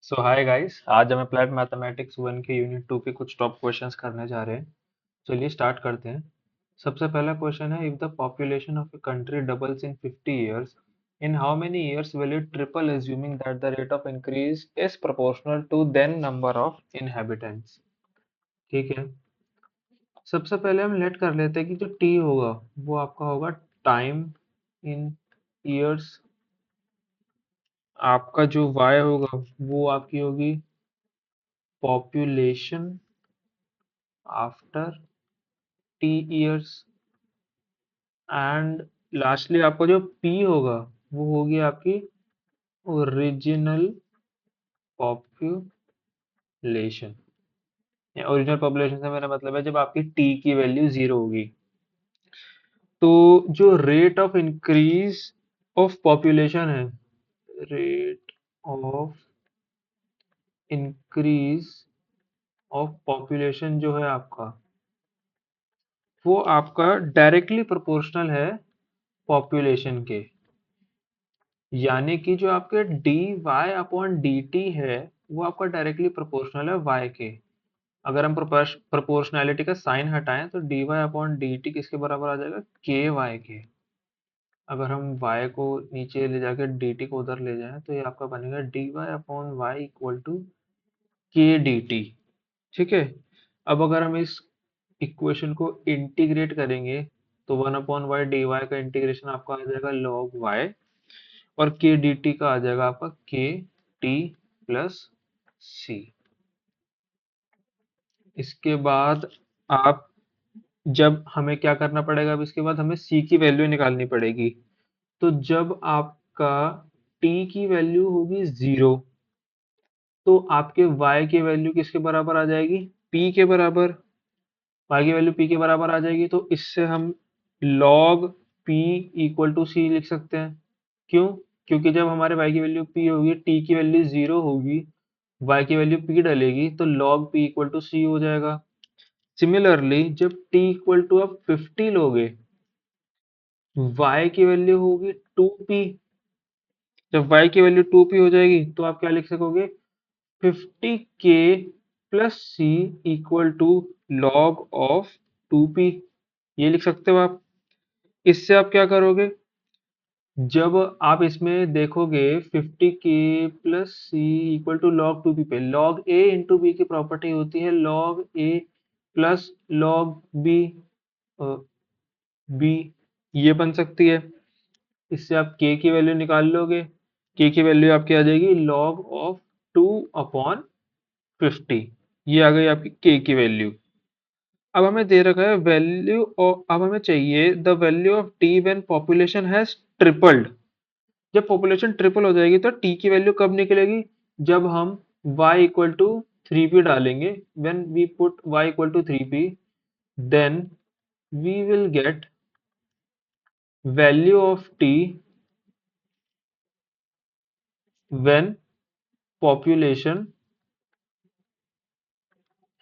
सो hi guys, आज हम applied mathematics 1 के यूनिट 2 के कुछ टॉप क्वेश्चंस करने जा रहे हैं। चलिए स्टार्ट करते हैं। सबसे पहला क्वेश्चन है, if the population of a country doubles in 50 years, in how many years will it triple, assuming that the rate of increase is proportional to then number of inhabitants. ठीक है, सबसे पहले हम लेट कर लेते हैं कि जो टी होगा वो आपका होगा टाइम इन ईयर्स। आपका जो वाई होगा वो आपकी होगी population after T years. And lastly आपका जो पी होगा वो होगी आपकी ओरिजिनल पॉपुलेशन। ओरिजिनल पॉपुलेशन से मेरा मतलब है जब आपकी टी की वैल्यू 0 होगी। तो जो rate of increase of population है, rate of increase of population जो है आपका, वो आपका डायरेक्टली प्रोपोर्शनल है पॉपुलेशन के। यानी कि जो आपके D Y upon D T है वो आपका डायरेक्टली प्रोपोर्शनल है वाई के। अगर हम प्रोपोर्शनैलिटी का साइन हटाएं तो D Y upon D T किसके बराबर आ जाएगा, के वाई के। अगर हम वाई को नीचे ले जाकर डी टी को उधर ले जाएं तो ये आपका बनेगा D Y upon Y equal to K D T. ठीक है, अब अगर हम इस इक्वेशन को इंटीग्रेट करेंगे तो 1/y dy का इंटीग्रेशन आपका आ जाएगा log y, और के डी टी का आ जाएगा आपका के टी प्लस सी। इसके बाद आप, जब हमें क्या करना पड़ेगा, अब इसके बाद हमें सी की वैल्यू निकालनी पड़ेगी। तो जब आपका टी की वैल्यू होगी 0 तो आपके y की वैल्यू किसके बराबर आ जाएगी, p के बराबर। y की वैल्यू p के बराबर आ जाएगी तो इससे हम log p इक्वल टू सी लिख सकते हैं। क्यों? क्योंकि जब हमारे y की वैल्यू p होगी, t की वैल्यू 0 होगी, y की वैल्यू p डलेगी तो log p इक्वल टू सी हो जाएगा। सिमिलरली जब t इक्वल टू आप 50 लोगे, y की वैल्यू होगी 2p। जब y की वैल्यू 2p हो जाएगी तो आप क्या लिख सकोगे, 50k plus C equal to log of 2p। ये लिख सकते हो आप। इससे आप क्या करोगे, जब आप इसमें देखोगे 50k plus C equal to log 2p पे, लॉग ए इंटू बी की प्रॉपर्टी होती है log A plus log B B, ये बन सकती है। इससे आप k की वैल्यू निकाल लोगे, k की वैल्यू आपकी आ जाएगी log ऑफ 2/50। ये आ गई आपकी k की वैल्यू। अब हमें दे रखा है वैल्यू, और अब हमें चाहिए the value of T when population has tripled. जब पॉपुलेशन ट्रिपल हो जाएगी तो टी की वैल्यू कब निकलेगी, जब हम y इक्वल टू 3p डालेंगे। When we put y equal to 3p, then we will get value of t when population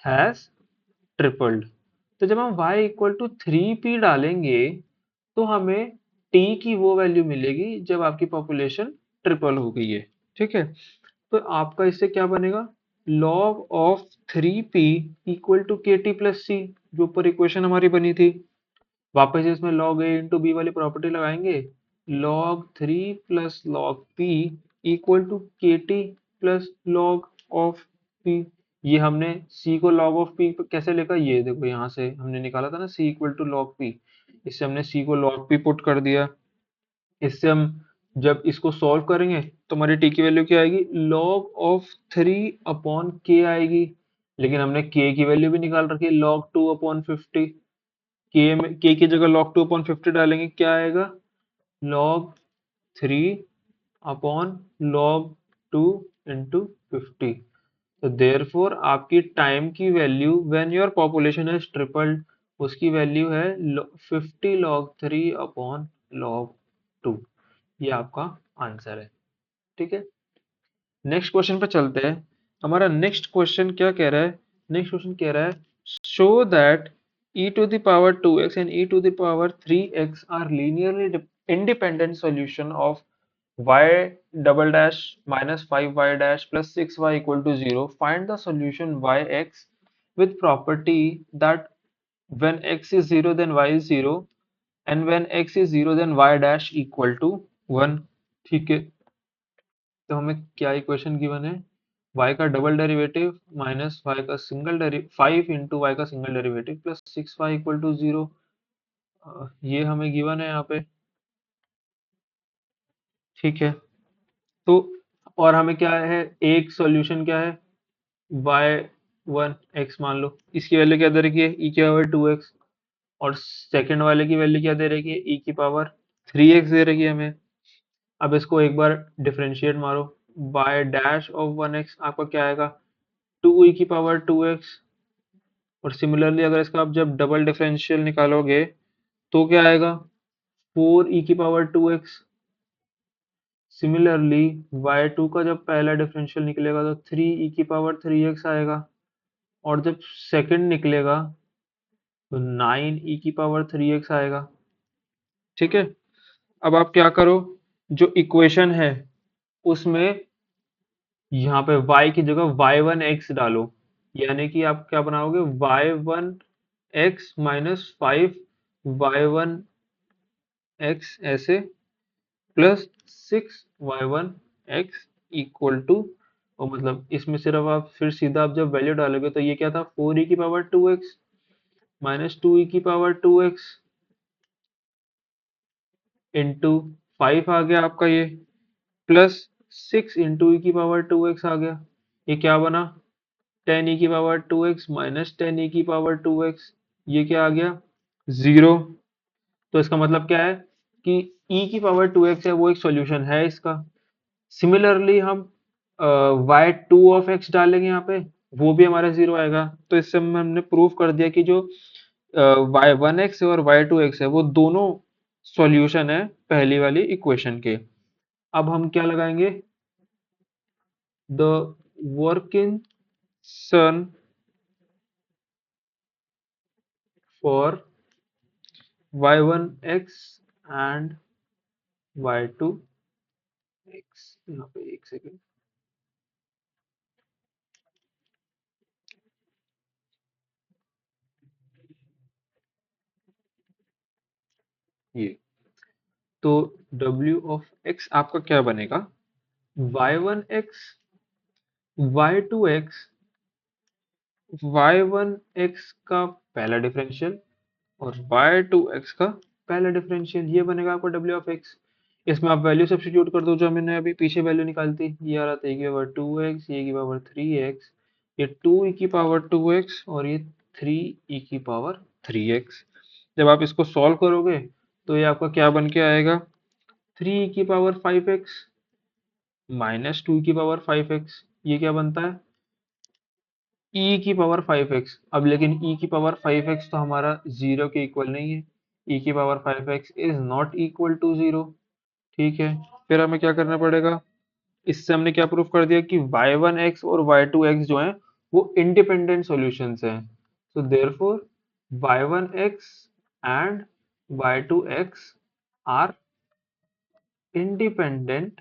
has tripled. तो जब हम y इक्वल टू 3p डालेंगे तो हमें t की वो वैल्यू मिलेगी जब आपकी पॉपुलेशन ट्रिपल हो गई है। ठीक है, तो आपका इससे क्या बनेगा, log of 3p equal to K T plus C, जो ऊपर इक्वेशन हमारी बनी थी। वापस इसमें log a इंटू बी वाली प्रॉपर्टी लगाएंगे, log 3 plus log p equal to K T plus log of p। ये हमने c को log ऑफ p कैसे लिखा, ये देखो यहाँ से हमने निकाला था ना c equal to log p। इससे हमने c को log p पुट कर दिया। इससे हम जब इसको सॉल्व करेंगे तो हमारी टी की वैल्यू क्या आएगी, log ऑफ 3/k आएगी। लेकिन हमने k की वैल्यू भी निकाल रखी है log 2/50। k की जगह log 2/50 डालेंगे, क्या आएगा, log 3/log 2 इंटू 50। तो देयरफॉर आपकी टाइम की value when your population is tripled, उसकी वैल्यू है 50 log 3/log 2। ये आपका आंसर है। ठीक है, नेक्स्ट क्वेश्चन पे चलते हैं। हमारा नेक्स्ट क्वेश्चन क्या कह रहा है, नेक्स्ट क्वेश्चन कह रहा है show that e to the power 2x and e to the power 3x are linearly independent solution of y double dash minus 5y dash plus 6y equal to 0. Find the solution yx with property that when x is 0 then y is 0 and when x is 0 then y dash equal to 1. ठीक है, तो हमें क्या equation given है? y का double derivative minus y का single derivative 5 into y का single derivative plus 6y equal to 0, ये हमें गिवन है यहाँ पे। ठीक है, तो और हमें क्या है, एक सॉल्यूशन क्या है, y1 x मान लो, इसकी वैल्यू क्या दे रखी है, e की पावर 2x, और सेकंड वाले की वैल्यू क्या दे रखी है, e की पावर 3x दे रखी है हमें। अब इसको एक बार डिफरेंशिएट मारो, बाय डैश ऑफ 1x आपका क्या आएगा, 2e की पावर 2x, और सिमिलरली अगर इसका आप जब डबल डिफरेंशियल निकालोगे तो क्या आएगा, 4e की पावर 2x। सिमिलरली y2 का जब पहला डिफरेंशियल निकलेगा तो 3e की पावर 3x आएगा, और जब सेकंड निकलेगा तो 9e की पावर 3x आएगा। ठीक है, अब आप क्या करो, जो इक्वेशन है उसमें यहाँ पे y की जगह y1x डालो, यानी कि आप क्या बनाओगे, y1x माइनस 5y1x ऐसे प्लस 6y1x इक्वल टू, और मतलब इसमें सिर्फ आप फिर सीधा आप जब वैल्यू डालोगे तो ये क्या था, 4e की पावर 2x माइनस 2e की पावर 2x इंटू 5 आ गया आपका ये, प्लस 6 इंटू ई की पावर 2x आ गया। ये क्या बना, 10e की पावर 2x माइनस 10e की पावर 2x, ये क्या आ गया, 0। तो इसका मतलब क्या है कि e की पावर 2x है वो एक सॉल्यूशन है इसका। सिमिलरली हम y2 ऑफ x डालेंगे यहाँ पे, वो भी हमारा 0 आएगा। तो इससे हमने प्रूव कर दिया कि जो y1x और y2x है वो दोनों सॉल्यूशन है पहली वाली इक्वेशन के। अब हम क्या लगाएंगे, the working sun for y1x and y2x। यहाँ पे एक सेकेंड, ये तो w ऑफ x आपका क्या बनेगा, y1x y2x y1x का पहला डिफरेंशियल और y2x का पहला डिफरेंशियल, ये बनेगा आपका w ऑफ x। इसमें आप वैल्यू सब्स्टिट्यूट कर दो जो हमने अभी पीछे वैल्यू निकाली थी, ये आ रहा था e की पावर 2x, ये की पावर 3x, ये 2e की पावर 2x और ये 3e की पावर 3x। जब आप इसको सॉल्व करोगे तो ये आपका क्या बन के आएगा, 3e की पावर 5x माइनस 2 की पावर 5x, ये क्या बनता है, e की पावर 5x। अब लेकिन e की पावर 5x तो हमारा 0 के इक्वल नहीं है, e की power 5x is not equal to 0। ठीक है, फिर हमें क्या करना पड़ेगा, इससे हमने क्या प्रूफ कर दिया कि y1x और y2x जो हैं वो इंडिपेंडेंट सॉल्यूशंस हैं। so therefore y1x and y2x are independent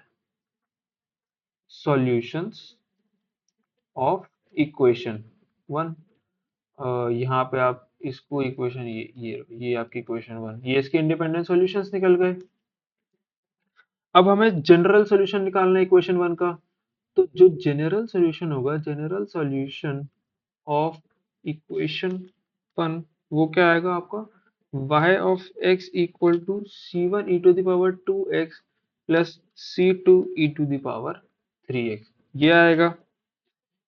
solutions of equation 1। यहाँ पे आप इसको इक्वेशन, ये आपकी इक्वेशन 1, ये इसके इंडिपेंडेंट सॉल्यूशंस निकल गए। अब हमें जनरल सॉल्यूशन निकालना है इक्वेशन 1 का। तो जो जनरल सॉल्यूशन होगा, जनरल सॉल्यूशन ऑफ इक्वेशन 1 वो क्या आएगा आपका, y of x equal to c1 e to the power 2x plus c2 e to the power 3x, ये आएगा।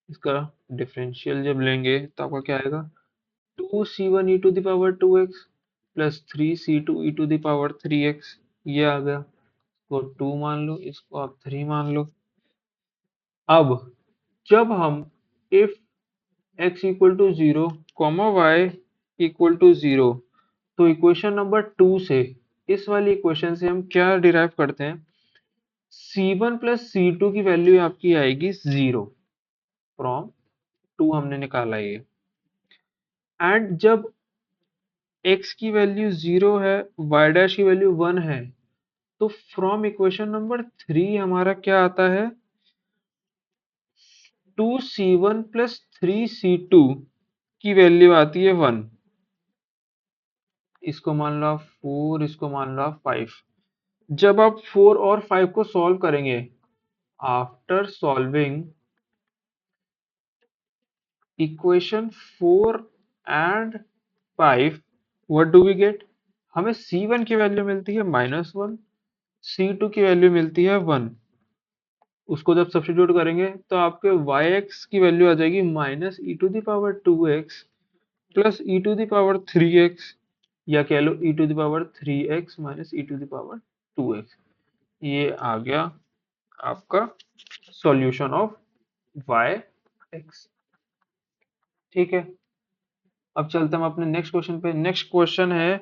इसका डिफरेंशियल जब लेंगे तो आपका क्या आएगा, 2c1 e to the power 2x plus 3c2 e to the power 3x, ये आ गया। इसको 2 मान लो, इसको आप 3 मान लो। अब जब हम if x equal to 0 comma y equal to 0, तो इक्वेशन नंबर 2 से, इस वाली इक्वेशन से हम क्या डिराइव करते हैं, c1 प्लस c2 की वैल्यू आपकी आएगी 0 फ्रॉम 2 हमने निकाला ये। एंड जब x की वैल्यू 0 है, y डैश की वैल्यू 1 है, तो फ्रॉम इक्वेशन नंबर 3 हमारा क्या आता है, 2c1 प्लस 3c2 की वैल्यू आती है 1। इसको मान लो आप 4, इसको मान लो आप 5। जब आप 4 और 5 को सॉल्व करेंगे, after solving equation 4 and 5, what do we get? हमें c1 की वैल्यू मिलती है -1, c2 की वैल्यू मिलती है 1। उसको जब सब्स्टिट्यूट करेंगे तो आपके yx की वैल्यू आ जाएगी -e⁻²x प्लस e⁻3x, या कह लो e⁻3x माइनस e⁻2x। ये आ गया आपका सॉल्यूशन ऑफ yx। ठीक है, अब चलते हैं हम अपने नेक्स्ट क्वेश्चन पे। नेक्स्ट क्वेश्चन है,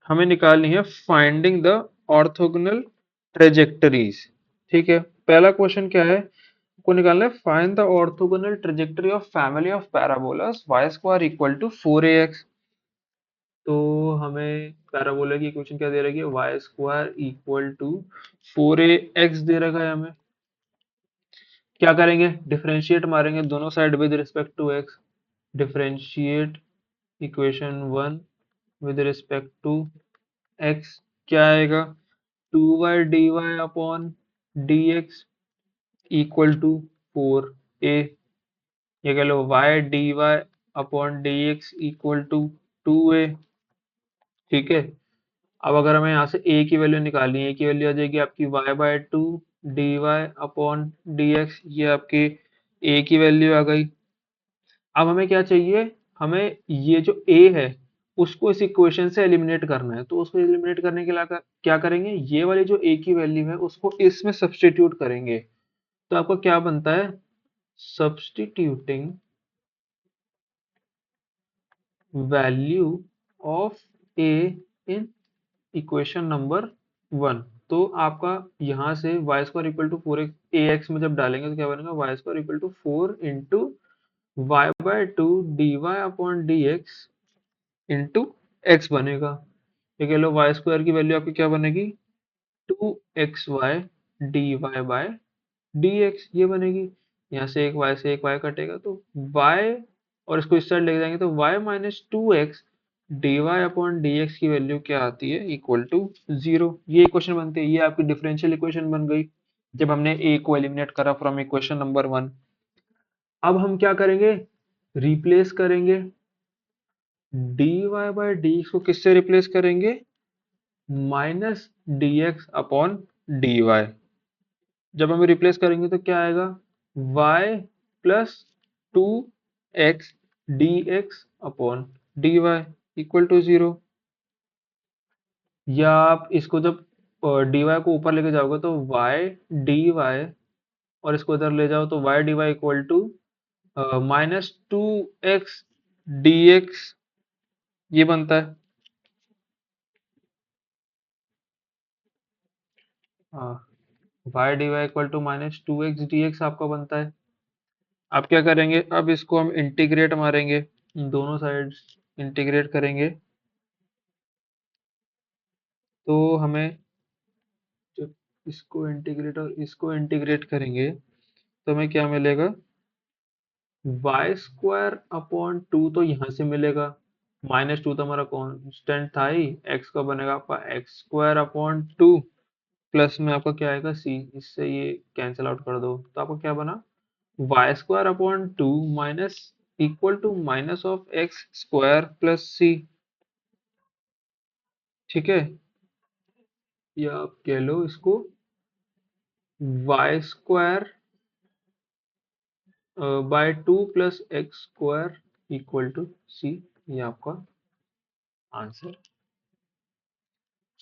हमें निकालनी है फाइंडिंग द ऑर्थोगोनल ट्रेजेक्टरीज। ठीक है, पहला क्वेश्चन क्या है, को निकालना है find the orthogonal trajectory of family of parabolas y square equal to 4ax। तो हमें पैराबोला की इक्वेशन क्या दे रखी है, y square equal to 4ax दे रखा है हमें। क्या करेंगे, डिफरेंशिएट मारेंगे दोनों side with respect to x। Differentiate equation 1 with respect to x, क्या आएगा, 2y dy upon dx equal to 4a, ये कह लो y dy upon dx equal to 2a। ठीक है, अब अगर हमें यहाँ से a की वैल्यू निकालनी है, a की वैल्यू आ जाएगी आपकी y/2 dy अपॉन dx, ये आपकी a की वैल्यू आ गई। अब हमें क्या चाहिए, हमें ये जो a है उसको इस इक्वेशन से एलिमिनेट करना है। तो उसको एलिमिनेट करने के लिए क्या करेंगे, ये वाली जो a की वैल्यू है उसको इसमें सब्स्टिट्यूट करेंगे। तो आपका क्या बनता है, substituting value of a in equation number 1। तो आपका यहाँ से Y square equal to 4ax में जब डालेंगे तो क्या बनेगा, Y square equal to 4 into y/2 dy upon dx into X बनेगा। ये कह लो वाई स्क्वायर की वैल्यू आपकी क्या बनेगी, 2xy dy बाय dx, ये बनेगी। यहाँ से एक y से एक y कटेगा तो y, और इसको इस साइड लेके जाएंगे तो y minus 2x dy upon dx की वैल्यू क्या आती है, इक्वल टू 0। ये इक्वेशन बनती है, ये आपकी डिफरेंशियल इक्वेशन बन गई जब हमने a को एलिमिनेट करा फ्रॉम इक्वेशन नंबर 1। अब हम क्या करेंगे, रिप्लेस करेंगे dy बाय dx को, किससे रिप्लेस करेंगे, माइनस dx अपॉन dy। जब हम रिप्लेस करेंगे तो क्या आएगा, y plus 2x dx upon dy equal to 0। या आप इसको जब dy को ऊपर लेके जाओगे तो y dy, और इसको इधर ले जाओ तो y dy equal to -2x dx, ये बनता है। y dy equal to -2x dx आपका बनता है। अब क्या करेंगे, अब इसको हम इंटीग्रेट मारेंगे, दोनों साइड्स इंटीग्रेट करेंगे तो हमें, जब इसको इंटीग्रेट और इसको इंटीग्रेट करेंगे तो हमें क्या मिलेगा, वाई स्क्वायर अपॉन 2 तो यहाँ से मिलेगा, -2 तो हमारा कांस्टेंट था ही, एक्स का बनेगा आपका एक्स स्क्वायर अपॉन 2, प्लस में आपका क्या आएगा सी, इससे ये कैंसिल आउट कर दो तो आपका क्या बना, Y square upon 2 minus equal to minus of X square plus C. ठीक है, या आप कह लो इसको Y square by 2 plus X square equal to C, ये आपका आंसर।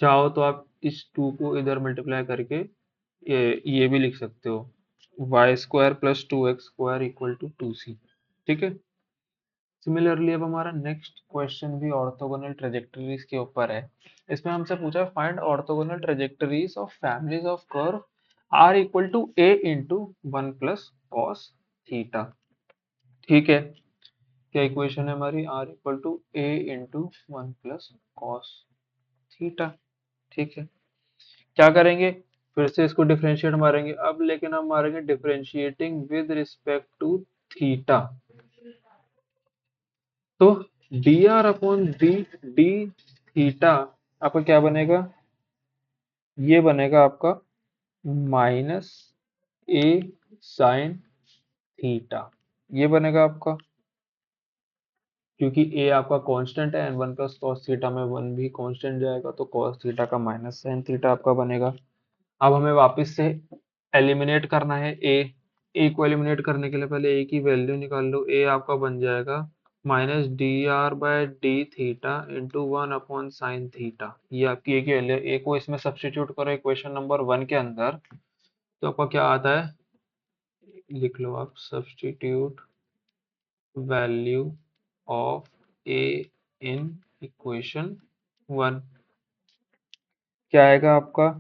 चाहो तो आप इस 2 को इधर मल्टीप्लाई करके ये भी लिख सकते हो, Y square plus 2x square equal to 2c। ठीक है, सिमिलरली अब हमारा नेक्स्ट क्वेश्चन भी ऑर्थोगोनल ट्रेजेक्टरीज के ऊपर है। इसमें हमसे पूछा find orthogonal trajectories of families of curve r equal to a into 1 plus cos theta. ठीक है, क्या इक्वेशन है हमारी, r equal to a into 1 plus cos theta. ठीक है, क्या करेंगे, फिर से इसको डिफरेंशिएट मारेंगे अब, लेकिन हम मारेंगे differentiating with respect to theta. तो D R upon D D theta आपका क्या बनेगा, ये बनेगा आपका माइनस ए साइन थीटा, ये बनेगा आपका, क्योंकि ए आपका कांस्टेंट है and one plus cos theta में वन भी कांस्टेंट जाएगा, तो कॉस थीटा का माइनस साइन थीटा आपका बनेगा। अब हमें वापस से एलिमिनेट करना है ए को एलिमिनेट करने के लिए पहले ए की वैल्यू निकाल लो, ए आपका बन जाएगा minus D R by D theta into one upon sine theta, ये आपकी ए की वैल्यू है। ए को इसमें सब्स्टिट्यूट करो इक्वेशन नंबर 1 के अंदर, तो आपका क्या आता है, लिख लो आप, substitute value of A in equation 1, क्या आएगा आपका,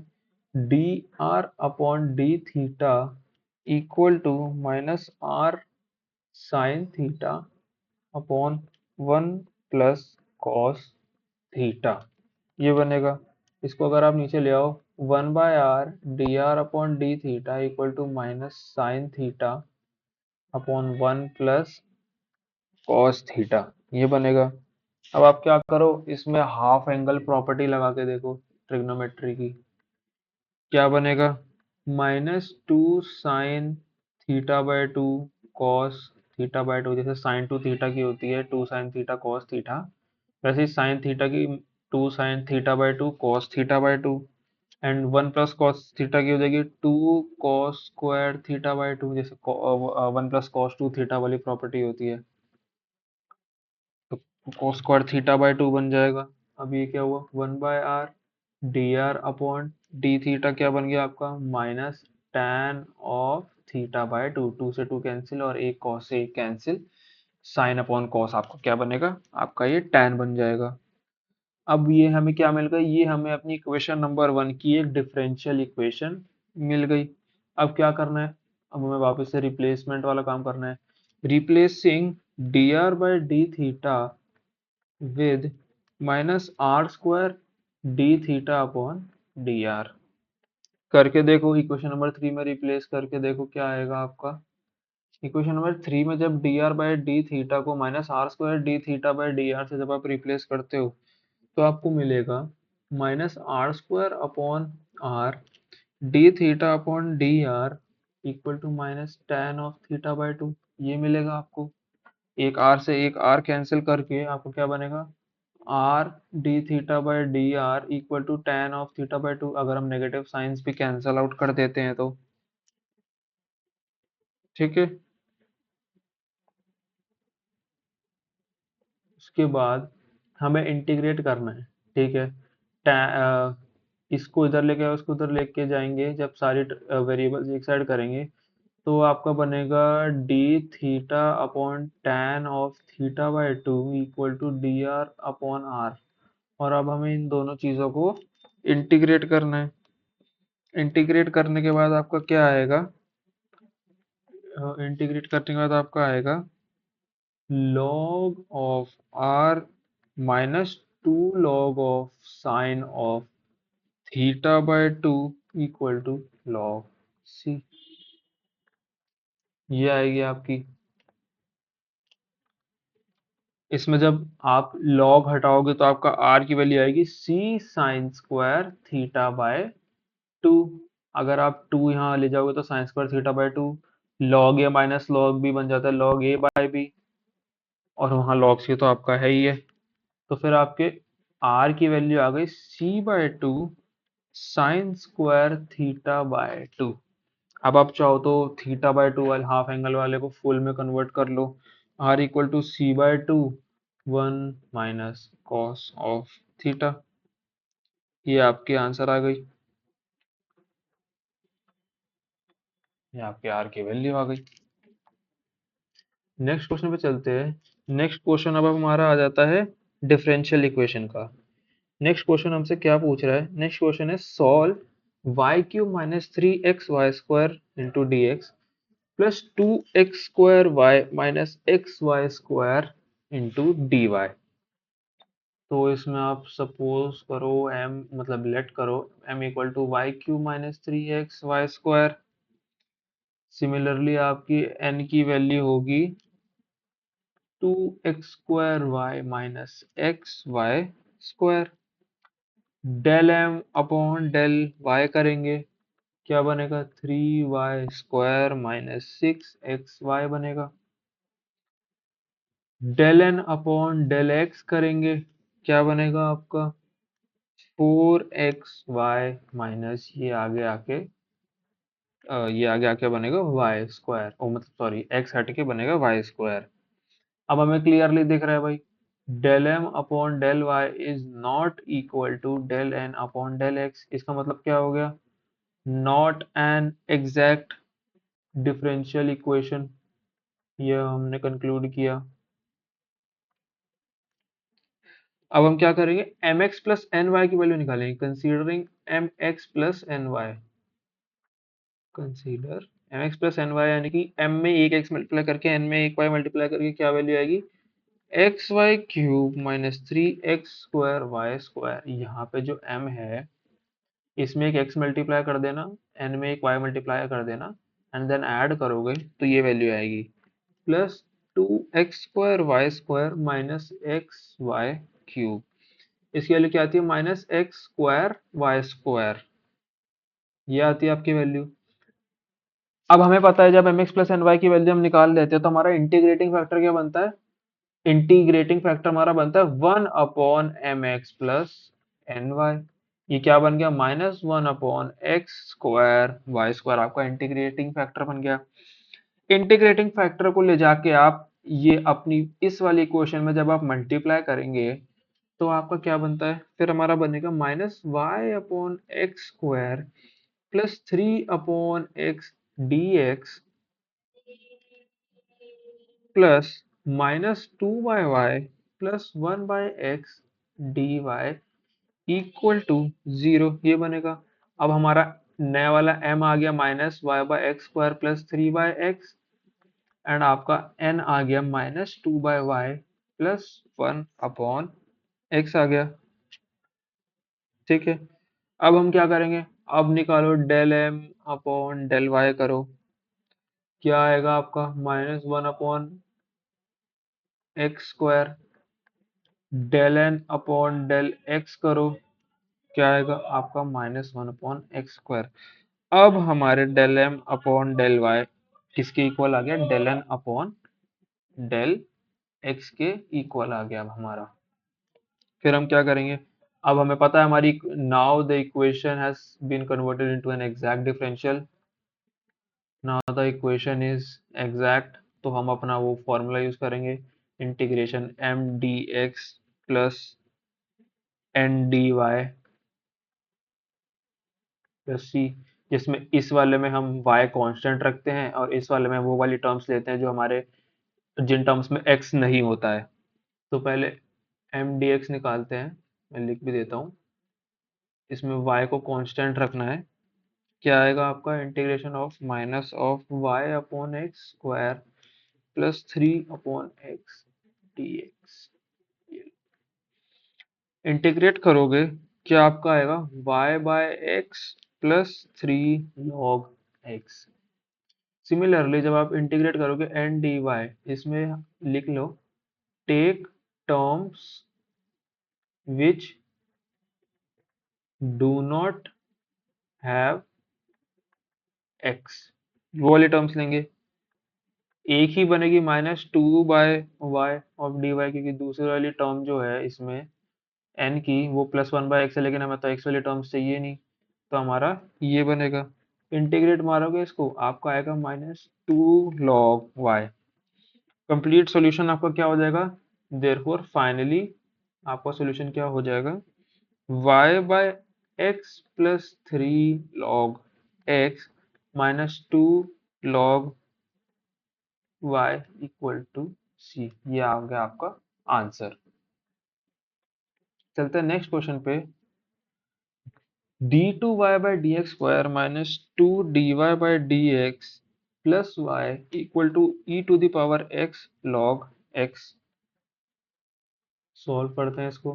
D R upon D theta equal to minus R sine theta upon 1 plus cos theta, ये बनेगा। इसको अगर आप नीचे ले आओ, 1/r D R upon D theta equal to minus sine theta upon 1 plus cos theta, ये बनेगा। अब आप क्या करो, इसमें हाफ एंगल प्रॉपर्टी लगा के देखो ट्रिग्नोमेट्री की, क्या बनेगा, -2 sine theta by 2 cos theta by 2, जैसे साइन 2 थीटा की होती है 2 साइन थीटा कॉस थीटा, वैसे ही साइन थीटा की 2 sine theta by 2 cos theta by 2, and 1 plus cos theta की हो जाएगी 2 कॉस स्क्वायर थीटा बाय 2, जैसे 1 प्लस कॉस 2 थीटा वाली प्रॉपर्टी होती है, तो cos स्क्वायर थीटा बाय 2 बन जाएगा। अब ये क्या हुआ, 1/r D R upon D theta क्या बन गया आपका, minus tan of theta by 2, 2 से 2 कैंसिल और एक cos से एक कैंसिल, साइन अपॉन कॉस आपका क्या बनेगा, आपका ये tan बन जाएगा। अब ये हमें क्या मिल गई, ये हमें अपनी इक्वेशन नंबर 1 की एक डिफरेंशियल इक्वेशन मिल गई। अब क्या करना है, अब हमें वापस से रिप्लेसमेंट वाला काम करना है, replacing D R by D theta with minus R square D theta upon D R, करके देखो इक्वेशन नंबर 3 में रिप्लेस करके देखो क्या आएगा आपका। इक्वेशन नंबर 3 में जब D R by D theta को minus R square D theta by D R से जब आप रिप्लेस करते हो, तो आपको मिलेगा minus R square upon R D theta upon D R equal to minus tan of theta by 2, ये मिलेगा आपको। एक आर से एक आर कैंसिल करके आपको क्या बनेगा, R D theta by D R equal to tan of theta by 2, अगर हम नेगेटिव साइंस भी कैंसिल आउट कर देते हैं तो, ठीक है। उसके बाद हमें इंटीग्रेट करना है, ठीक है। इसको इधर लेके उसको उधर लेके जाएंगे, जब सारी वेरिएबल्स एक साइड करेंगे, तो आपका बनेगा D theta upon tan of theta by 2 equal to D R upon R, और अब हमें इन दोनों चीज़ों को इंटीग्रेट करना है। इंटीग्रेट करने के बाद आपका क्या आएगा, इंटीग्रेट करने के बाद आपका आएगा log of r minus 2 log of sine of theta by 2 equal to log c, ये आएगी आपकी। इसमें जब आप log हटाओगे तो आपका r की वैल्यू आएगी c sign square theta by 2, अगर आप 2 यहाँ ले जाओगे तो sign square theta by 2, log a minus log b बन जाता है log a बाय b, और वहाँ log c तो आपका है ही है। तो फिर आपके r की वैल्यू आ गई c by 2 sine square theta by 2। अब आप चाहो तो थीटा बाय 2 वाले हाफ एंगल वाले को फुल में कन्वर्ट कर लो, r equal to c by 2 1 minus cos of theta, ये आपकी आंसर आ गई, ये आपके r की वैल्यू आ गई। नेक्स्ट क्वेश्चन पे चलते हैं। नेक्स्ट क्वेश्चन अब हमारा आ जाता है डिफरेंशियल इक्वेशन का। नेक्स्ट क्वेश्चन हमसे क्या पूछ रहा है, नेक्स्ट क्वेश्चन है solve y cube minus three x y square into d x plus two x square y minus x y square into d y. तो इसमें आप सपोज करो m मतलब लेट करो m equal to y cube minus 3x y²। Similarly आपकी n की value होगी 2x² minus xy²। Del m upon del y करेंगे, क्या बनेगा 3y² माइनस 6xy बनेगा। Del n upon del x करेंगे, क्या बनेगा आपका 4xy माइनस ये आगे आके बनेगा y²। ओ मतलब सॉरी x हट के बनेगा y²। अब हमें क्लियरली दिख रहा है भाई, del m upon del y is not equal to del n upon del x। इसका मतलब क्या हो गया, not an exact differential equation. यह हमने कंक्लूड किया। अब हम क्या करेंगे, m x plus n y की वैल्यू निकालेंगे, considering m x plus n y. Consider m x plus n y यानी कि एम में एक एक्स मल्टीप्लाई करके एन में एक वाई मल्टीप्लाई करके क्या वैल्यू आएगी, x y cube minus 3x² y²। यहाँ पे जो m है इसमें एक x मल्टीप्लाई कर देना, n में एक y मल्टीप्लाई कर देना, एंड देन ऐड करोगे तो ये वैल्यू आएगी plus 2x² minus x y cube. इसकी वैल्यू क्या आती है, -x² y²। ये आती है आपकी वैल्यू। अब हमें पता है जब m x plus n y की वैल्यू हम निकाल लेते हैं तो हमारा इंटीग्रेटिंग फैक्टर क्या बनता है, इंटीग्रेटिंग फैक्टर हमारा बनता है 1/mx+ny। ये क्या बन गया, -1/x²y²। आपका इंटीग्रेटिंग फैक्टर बन गया। इंटीग्रेटिंग फैक्टर को ले जाके आप ये अपनी इस वाली इक्वेशन में जब आप मल्टीप्लाई करेंगे तो आपका क्या बनता है, फिर हमारा बनेगा -y/x² plus 3/x dx plus -2y plus 1/x dy equal to 0। ये बनेगा। अब हमारा नया वाला m आ गया -y/x² प्लस 3/x, एंड आपका n आ गया -2y प्लस 1/x आ गया। ठीक है, अब हम क्या करेंगे, अब निकालो del m upon del y करो, क्या आएगा आपका -1/x²। Del n upon del x करो, क्या आएगा आपका -1/x²। अब हमारे del m upon del y किसके इक्वल आ गया, del n upon del x के इक्वल आ गया अब हमारा। फिर हम क्या करेंगे, अब हमें पता है हमारी now the equation has been converted into an exact differential. Now the equation is exact, तो हम अपना वो फॉर्मूला यूज करेंगे, integration m dx plus n dy plus C, जिसमें इस वाले में हम y कांस्टेंट रखते हैं और इस वाले में वो वाली टर्म्स लेते हैं जो हमारे जिन टर्म्स में x नहीं होता है। तो पहले m dx निकालते हैं, मैं लिख भी देता हूँ। इसमें y को कांस्टेंट रखना है, क्या आएगा आपका integration of minus of y upon x square plus 3/x dx। Integrate करोगे क्या आपका आएगा y/x plus 3 log x। Similarly जब आप इंटीग्रेट करोगे एन डी वाई, इसमें लिख लो take terms which do not have X. वो वाली टर्म्स लेंगे, एक ही बनेगी -2/y ऑफ डी वाई, क्योंकि दूसरी वाली टर्म जो है इसमें n की वो +1/x है, लेकिन हमें तो x वाली टर्म्स चाहिए नहीं, तो हमारा ये बनेगा। इंटीग्रेट मारोगे इसको, आपका आएगा -2 log y। कंप्लीट सॉल्यूशन आपका क्या हो जाएगा, देयरफॉर फाइनली आपका सॉल्यूशन क्या हो जाएगा, y/x plus 3 log x -2 log y equal to c। ये आ गया आपका आंसर। चलते हैं नेक्स्ट क्वेश्चन पे। d2y/dx² minus 2dy/dx plus y equal to e⁻x log x। Solve करते हैं इसको।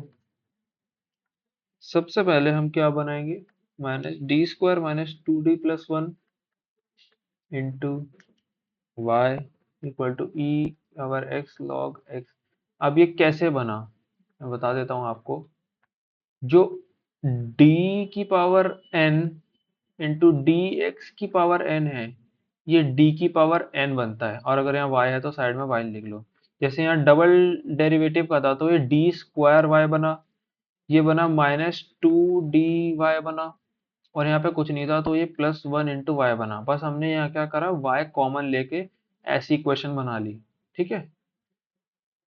सबसे पहले हम क्या बनाएंगे, minus d square minus 2d+1 into Y equal to e power x log x. अब ये कैसे बना, मैं बता देता हूँ आपको। जो d की power n into d x की पावर n है, ये d की पावर n बनता है, और अगर यहाँ y है तो साइड में y लिख लो। जैसे यहाँ डबल डेरिवेटिव का था तो ये डी स्क्वायर वाई बना, ये बना -2dy बना, और यहाँ पे कुछ नहीं था तो ये +1 × y बना। बस हमने यहाँ क्या करा, y कॉमन लेके ऐसी इक्वेशन बना ली। ठीक है,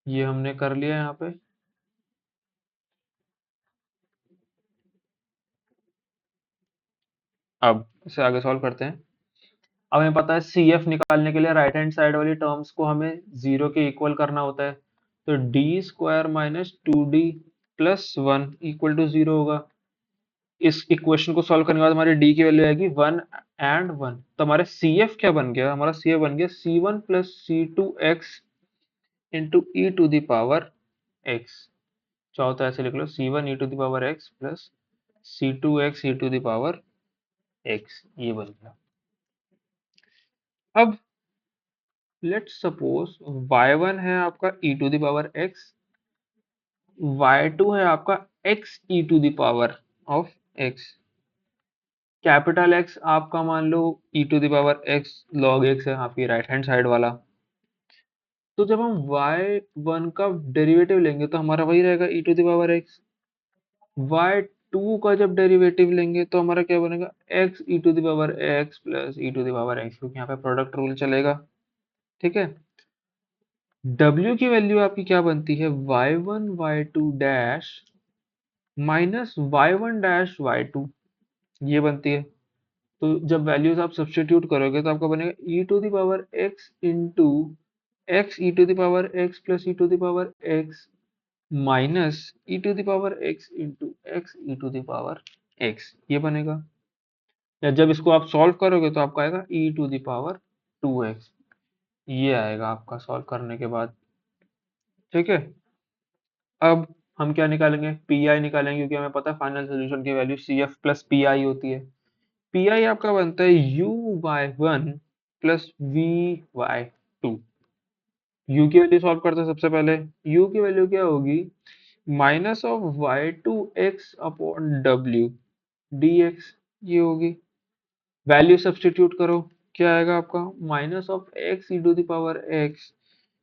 ये हमने कर लिया यहाँ पे। अब इसे आगे सॉल्व करते हैं। अब हमें पता है सी एफ निकालने के लिए राइट हैंड साइड वाली टर्म्स को हमें जीरो के इक्वल करना होता है। तो d square minus 2d+1 equal to zero होगा। इस इक्वेशन को सॉल्व करने के बाद हमारी डी की वैल्यू आएगी 1 और 1। तो हमारे सी एफ क्या बन गया, हमारा सी एफ बन गया c1 + c2x into e to the power x. चाहो तो ऐसे लिख लो c1 e⁻x plus c2x e⁻x, ये बन गया। अब लेट्स सपोज y1 है आपका e⁻x, y2 है आपका x e⁻x। कैपिटल X आपका मान लो e⁻x log x है, आपकी राइट हैंड साइड वाला। तो जब हम y1 का डेरिवेटिव लेंगे तो हमारा वही रहेगा e⁻x। y2 का जब डेरिवेटिव लेंगे तो हमारा क्या बनेगा, x e⁻x प्लस e⁻x, क्योंकि यहाँ पे प्रोडक्ट रूल चलेगा। ठीक है, w की वैल्यू आपकी क्या बनती है, y1 y2 dash minus y1 dash y2, ये बनती है। तो जब वैल्यूज आप सब्स्टिट्यूट करोगे तो आपका बनेगा e⁻x into x e⁻x plus e⁻x minus e⁻x into x e⁻x, ये बनेगा। या जब इसको आप सॉल्व करोगे तो आपका आएगा e⁻2x, ये आएगा आपका सॉल्व करने के बाद। ठीक है, अब हम क्या निकालेंगे, पी आई निकालेंगे, क्योंकि हमें पता है फाइनल सोल्यूशन की value C F plus P I होती है। पी आई आपका बनता है u/1 प्लस v/2। u की वैल्यू सॉल्व करते हैं सबसे पहले। u की वैल्यू क्या होगी, minus of y2x upon w dx, ये होगी। वैल्यू सब्स्टिट्यूट करो, क्या आएगा आपका, minus of x e⁻x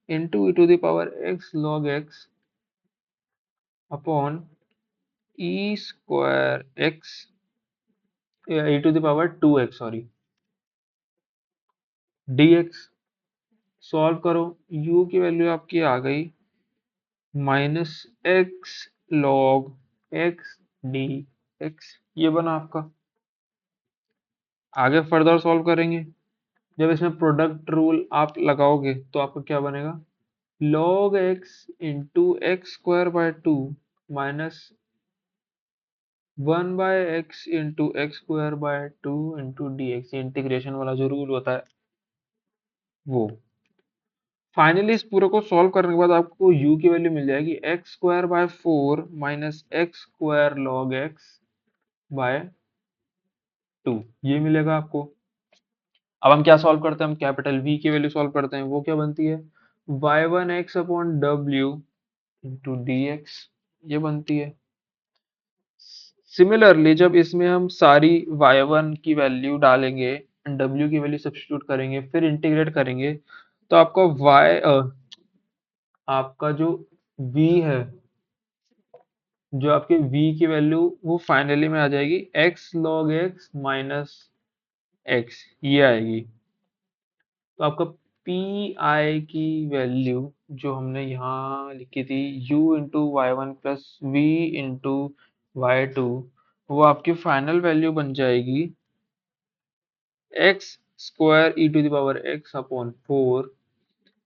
into e⁻x log x upon e² x e⁻2x sorry dx। Solve करो, u की वैल्यू आपकी आ गई -x log x dx, ये बना आपका। आगे फर्दर सॉल्व करेंगे, जब इसमें प्रोडक्ट रूल आप लगाओगे तो आपका क्या बनेगा, log x into x²/2 minus 1/x into x²/2 into dx, integration वाला जो रूल होता है वो। फाइनली इस पूरे को सॉल्व करने के बाद आपको u की वैल्यू मिल जाएगी x²/4 minus x² log x/2, ये मिलेगा आपको। अब हम क्या सॉल्व करते हैं, हम कैपिटल V की वैल्यू सॉल्व करते हैं। वो क्या बनती है, y1x upon w into dx, ये बनती है। सिमिलरली जब इसमें हम सारी y1 की वैल्यू डालेंगे, w की वैल्यू सब्स्टिट्यूट करेंगे, फिर इंटीग्रेट करेंगे, तो आपका आपका जो v है, जो आपके v की वैल्यू वो फाइनली में आ जाएगी x log x minus x, ये आएगी। तो आपका पी आई की वैल्यू जो हमने यहाँ लिखी थी u into y one plus v into y two, वो आपकी फाइनल वैल्यू बन जाएगी x² e⁻x upon 4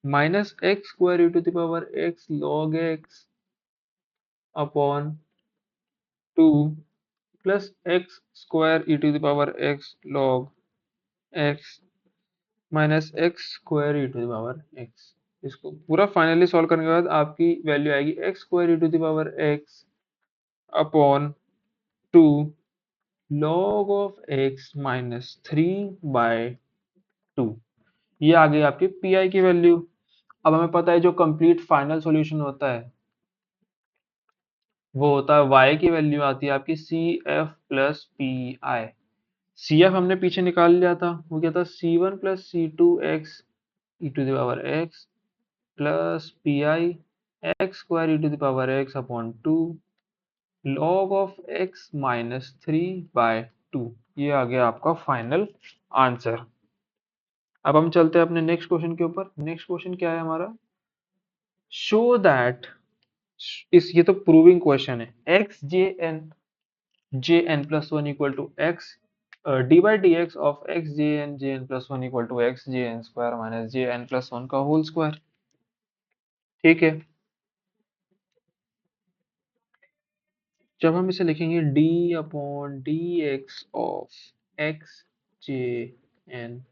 minus x² e⁻x log x upon 2 plus x² e⁻x log x minus x²e⁻x। इसको पूरा फाइनली सॉल्व करने के बाद आपकी वैल्यू आएगी x² e⁻x upon two log of x minus 3/2। ये आ गई आपकी पी आई की वैल्यू। अब हमें पता है जो कंप्लीट फाइनल सॉल्यूशन होता है वो होता है y की वैल्यू आती है आपकी C F plus P I. C F हमने पीछे निकाल लिया था, वो क्या था, C1 plus C2x e to the power x plus P I x square e to the power x upon 2 log of x minus 3/2। ये आ गया आपका फाइनल आंसर। अब हम चलते हैं अपने नेक्स्ट क्वेश्चन के ऊपर। नेक्स्ट क्वेश्चन क्या है हमारा, शो दैट, इस ये तो प्रूविंग क्वेश्चन है, x J N plus one equal to x d by d x of x J N plus one equal to x J n square minus J N plus one का whole square. ठीक है, जब हम इसे लिखेंगे d upon D x of x J n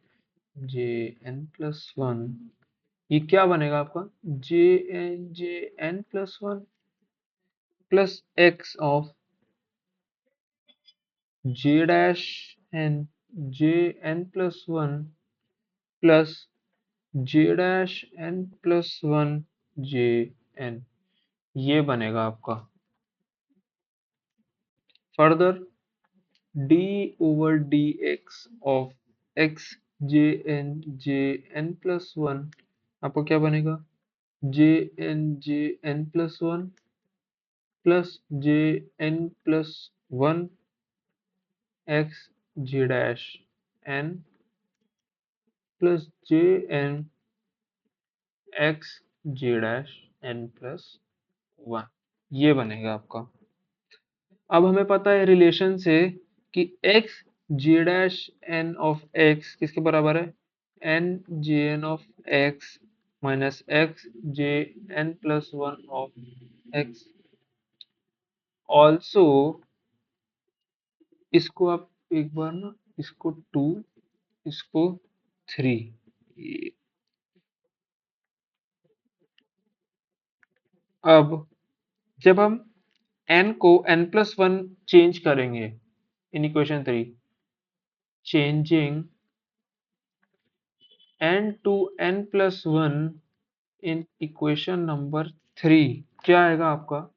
J N plus one, ये क्या बनेगा आपका, J N plus one plus x of J dash N J N plus one plus J dash N plus one J N, ये बनेगा आपका। Further D over D x of x J N plus one, आपको क्या बनेगा, J N plus one plus J N plus one X J dash N plus J N X J dash N plus one, ये बनेगा आपका। अब हमें पता है रिलेशन से कि x J dash n of x किसके बराबर है, n J n of x minus x J N plus one of x. Also इसको आप एक बार ना, इसको टू, इसको थ्री। अब जब हम n को n प्लस वन चेंज करेंगे in equation three, changing n to n plus one in equation number three, क्या आएगा आपका,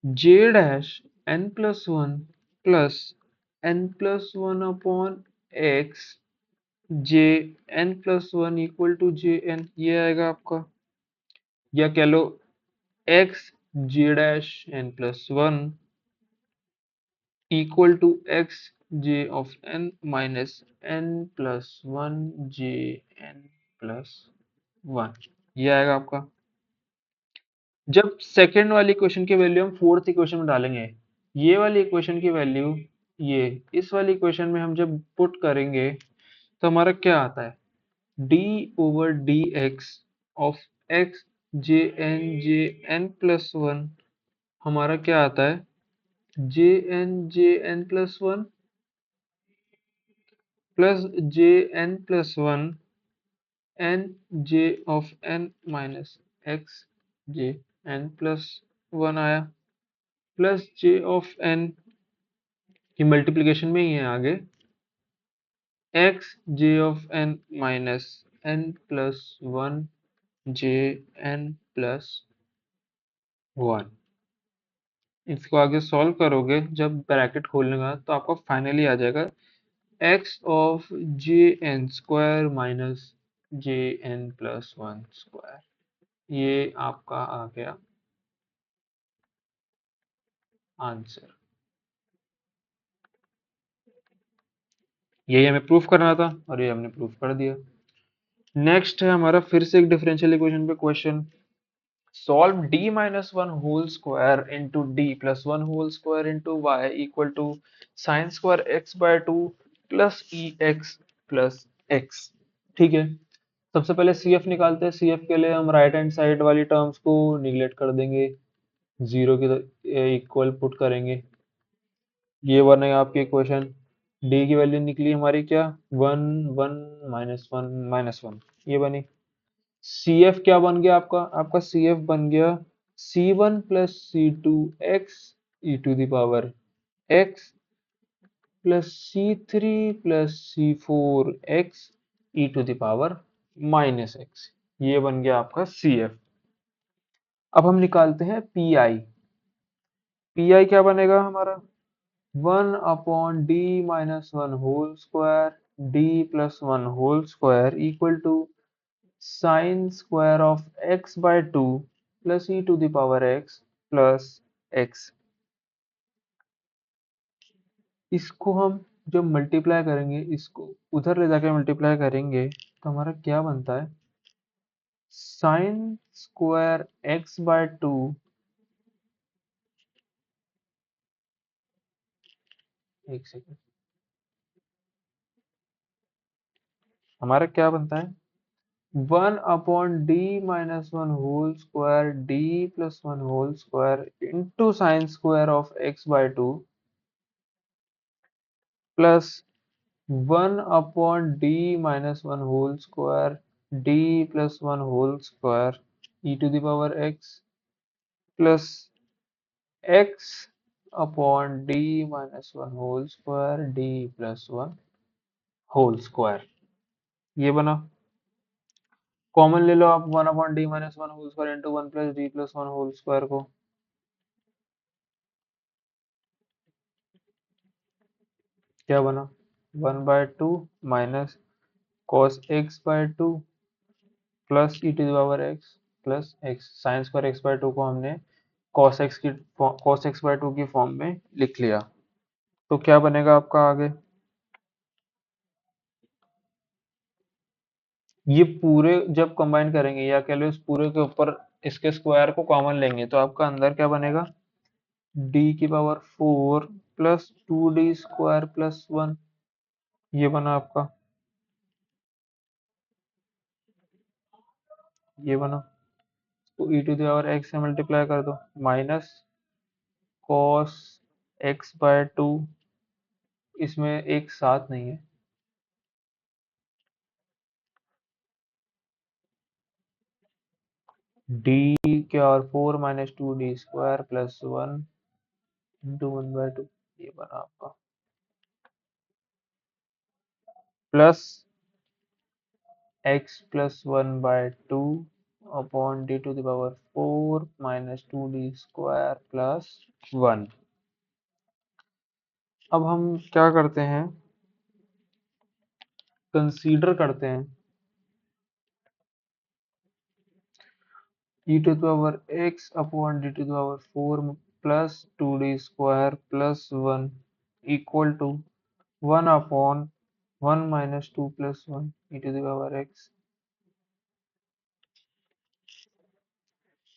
J dash n plus one plus n plus one upon X J N plus one equal to J N, ये आएगा आपका। या कह लो X J dash N plus one equal to x J of N minus N plus one J N plus one, ये आएगा आपका। जब सेकेंड वाली इक्वेशन की वैल्यू हम फोर्थ इक्वेशन में डालेंगे, ये वाली इक्वेशन की वैल्यू ये इस वाली इक्वेशन में हम जब पुट करेंगे तो हमारा क्या आता है, d over D x of x J N plus one, हमारा क्या आता है, J N plus one plus J N plus one n J of N minus x J N plus one आया, प्लस जे ऑफ एन की multiplication में ही है आगे, x J of N minus N plus one J N plus one. इसको आगे solve करोगे जब ब्रैकेट खोलने का तो आपको फाइनली आ जाएगा x of J n square minus J N plus one square, ये आपका आ गया आंसर। यही हमें प्रूफ करना था और ये हमने प्रूफ कर दिया। नेक्स्ट है हमारा फिर से एक डिफरेंशियल इक्वेशन पे question, solve d minus one whole square into d plus one whole square into Y equal to sine square x by two plus e x plus x. ठीक है, सबसे पहले सी एफ निकालते हैं। C F के लिए हम right hand side वाली टर्म्स को निगलेक्ट कर देंगे, जीरो के इक्वल पुट करेंगे। ये बनेगा आपकी इक्वेशन, डी की वैल्यू निकली हमारी क्या, वन वन माइनस वन, ये बनी। सी एफ क्या बन गया आपका, सी एफ बन गया C one plus C two X E to the power X plus C3 plus C4 X E to the power minus X. ये बन गया आपका CF। अब हम निकालते हैं PI। PI क्या बनेगा हमारा? 1/d-1 d plus 1 whole square equal to sine square of x by 2 plus e to the power x plus x। इसको हम जब मल्टीप्लाई करेंगे, इसको उधर ले जाके मल्टीप्लाई करेंगे तो हमारा क्या बनता है? साइन स्क्वायर x बाय 2, एक सेकेंड, हमारा क्या बनता है? 1/d-1 whole square d plus 1 whole square into sine square of x by 2 plus 1/d-1 whole square d plus 1 whole square e to the power x plus x upon d-1 whole square d plus 1 whole square. ये बना। Common ले लो आप 1/d-1 whole square into 1 plus d plus 1 whole square को। क्या बना? 1/2 minus cos x by 2 plus e to the power x plus x। Sine square x by 2 को हमने cos x बाय 2 की फॉर्म में लिख लिया। तो क्या बनेगा आपका आगे? ये पूरे जब कंबाइन करेंगे या कह लो इस पूरे के ऊपर इसके स्क्वायर को कॉमन लेंगे तो आपका अंदर क्या बनेगा? d की power 4 plus 2d square plus 1। ये बना आपका। ये बना। तो ई टू द पावर x से मल्टीप्लाई कर दो, माइनस कॉस x बाय 2, इसमें एक साथ नहीं है, d के और 4 minus 2d square plus 1 into 1/2। ये बना आपका। Plus x plus 1/2 upon d to the power 4 minus 2d square plus 1। अब हम क्या करते हैं? कंसीडर करते हैं e to the power x upon d to the power 4 plus 2d square plus 1 equal to 1 upon 1 minus 2 plus 1 e to the power x।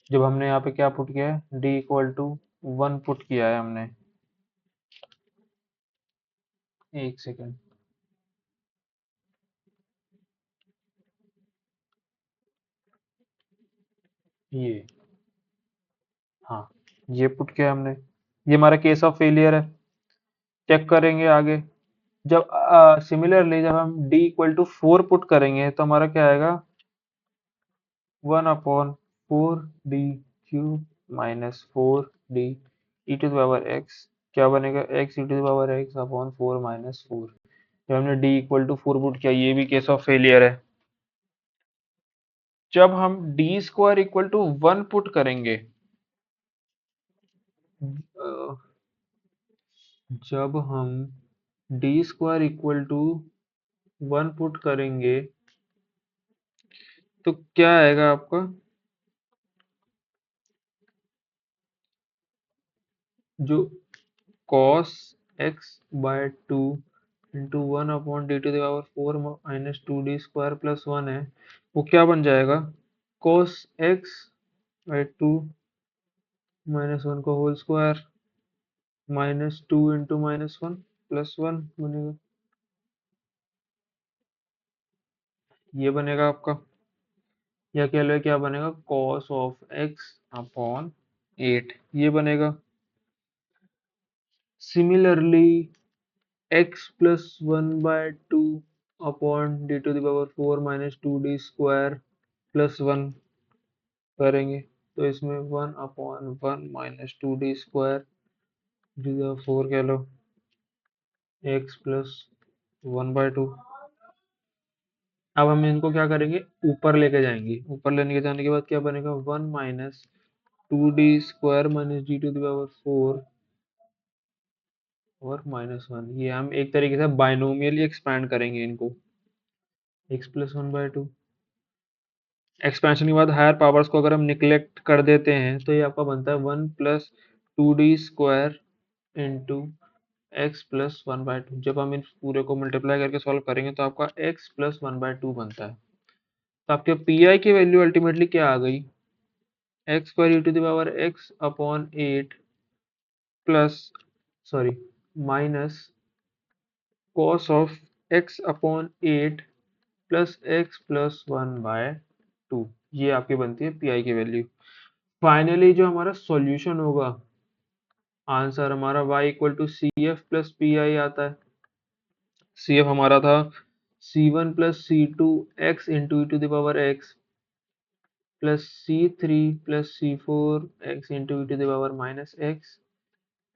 जब हमने यहाँ पे क्या पुट किया है? d इक्वल टू 1 पुट किया है हमने। एक सेकेंड, ये, हाँ, ये पुट किया हमने। ये हमारा केस ऑफ फेलियर है। चेक करेंगे आगे। जब सिमिलरली जब हम d इक्वल टू 4 पुट करेंगे तो हमारा क्या आएगा? 1 upon 4d cube minus 4d e to the power x। क्या बनेगा? x e to the power x upon 4 minus 4। जब हमने d इक्वल टू 4 पुट किया, ये भी केस ऑफ फेलियर है। जब हम d square equal to 1 put करेंगे, अ, जब हम d square equal to 1 put करेंगे तो क्या आएगा आपका? जो cos x by 2 into 1 upon d to the power 4 minus 2d square plus 1 है, वो क्या बन जाएगा? cos x बाय 2 माइनस 1 का whole square minus 2 into minus 1 plus 1 बनेगा। ये बनेगा आपका। या कह लो क्या बनेगा? cos ऑफ x अपॉन 8 ये बनेगा। Similarly x plus 1/2 upon d to the power 4 minus 2d square plus 1 करेंगे तो इसमें 1 अपॉन 1 माइनस 2d स्क्वायर 4 कह लो, x प्लस 1/2। अब हम इनको क्या करेंगे, ऊपर लेके जाएंगे। ऊपर लेने के जाने के बाद क्या बनेगा, 1 माइनस 2d² माइनस d⁴ और -1। ये हम एक तरीके से बाइनोमियली एक्सपैंड करेंगे इनको, x प्लस 1/2। एक्सपेंशन के बाद हायर पावर्स को अगर हम निगलेक्ट कर देते हैं तो ये आपका बनता है 1 plus 2d² into x plus 1/2। जब हम इन पूरे को मल्टीप्लाई करके सॉल्व करेंगे तो आपका x प्लस 1/2 बनता है। तो आपके पी आई की वैल्यू अल्टीमेटली क्या आ गई, x² e⁻x/8 plus sorry minus cos of x/8 plus x plus 1/2। ये आपकी बनती है पी आई की वैल्यू। फाइनली जो हमारा सॉल्यूशन होगा, आंसर हमारा y equal to C F plus P I आता है। सी एफ हमारा था c1 plus c2 x into e⁻x plus c3 plus c4 x into e⁻x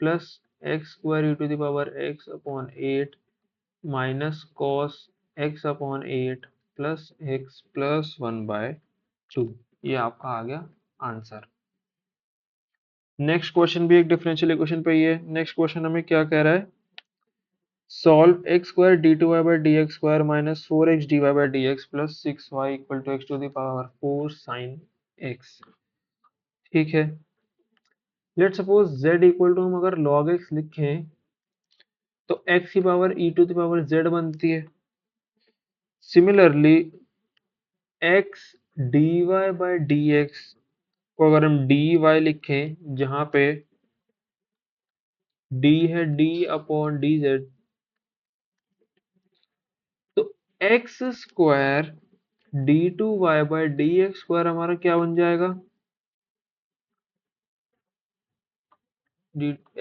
plus x² e⁻x/8 minus cos x/8 plus x plus 1/2। ये आपका आ गया answer. Next question भी एक डिफरेंशियल इक्वेशन पे ही है। नेक्स्ट क्वेश्चन हमें क्या कह रहा है, solve x² d2y/dx² minus 4x dy/dx plus 6y equal to x⁴ sin x। ठीक है, let suppose z equal to हम अगर log x लिखें तो x की पावर e⁻z बनती है। सिमिलरली x dy/dx को अगर हम dy लिखें, जहां पे d है d/dz, तो x² d2y/dx² हमारा क्या बन जाएगा,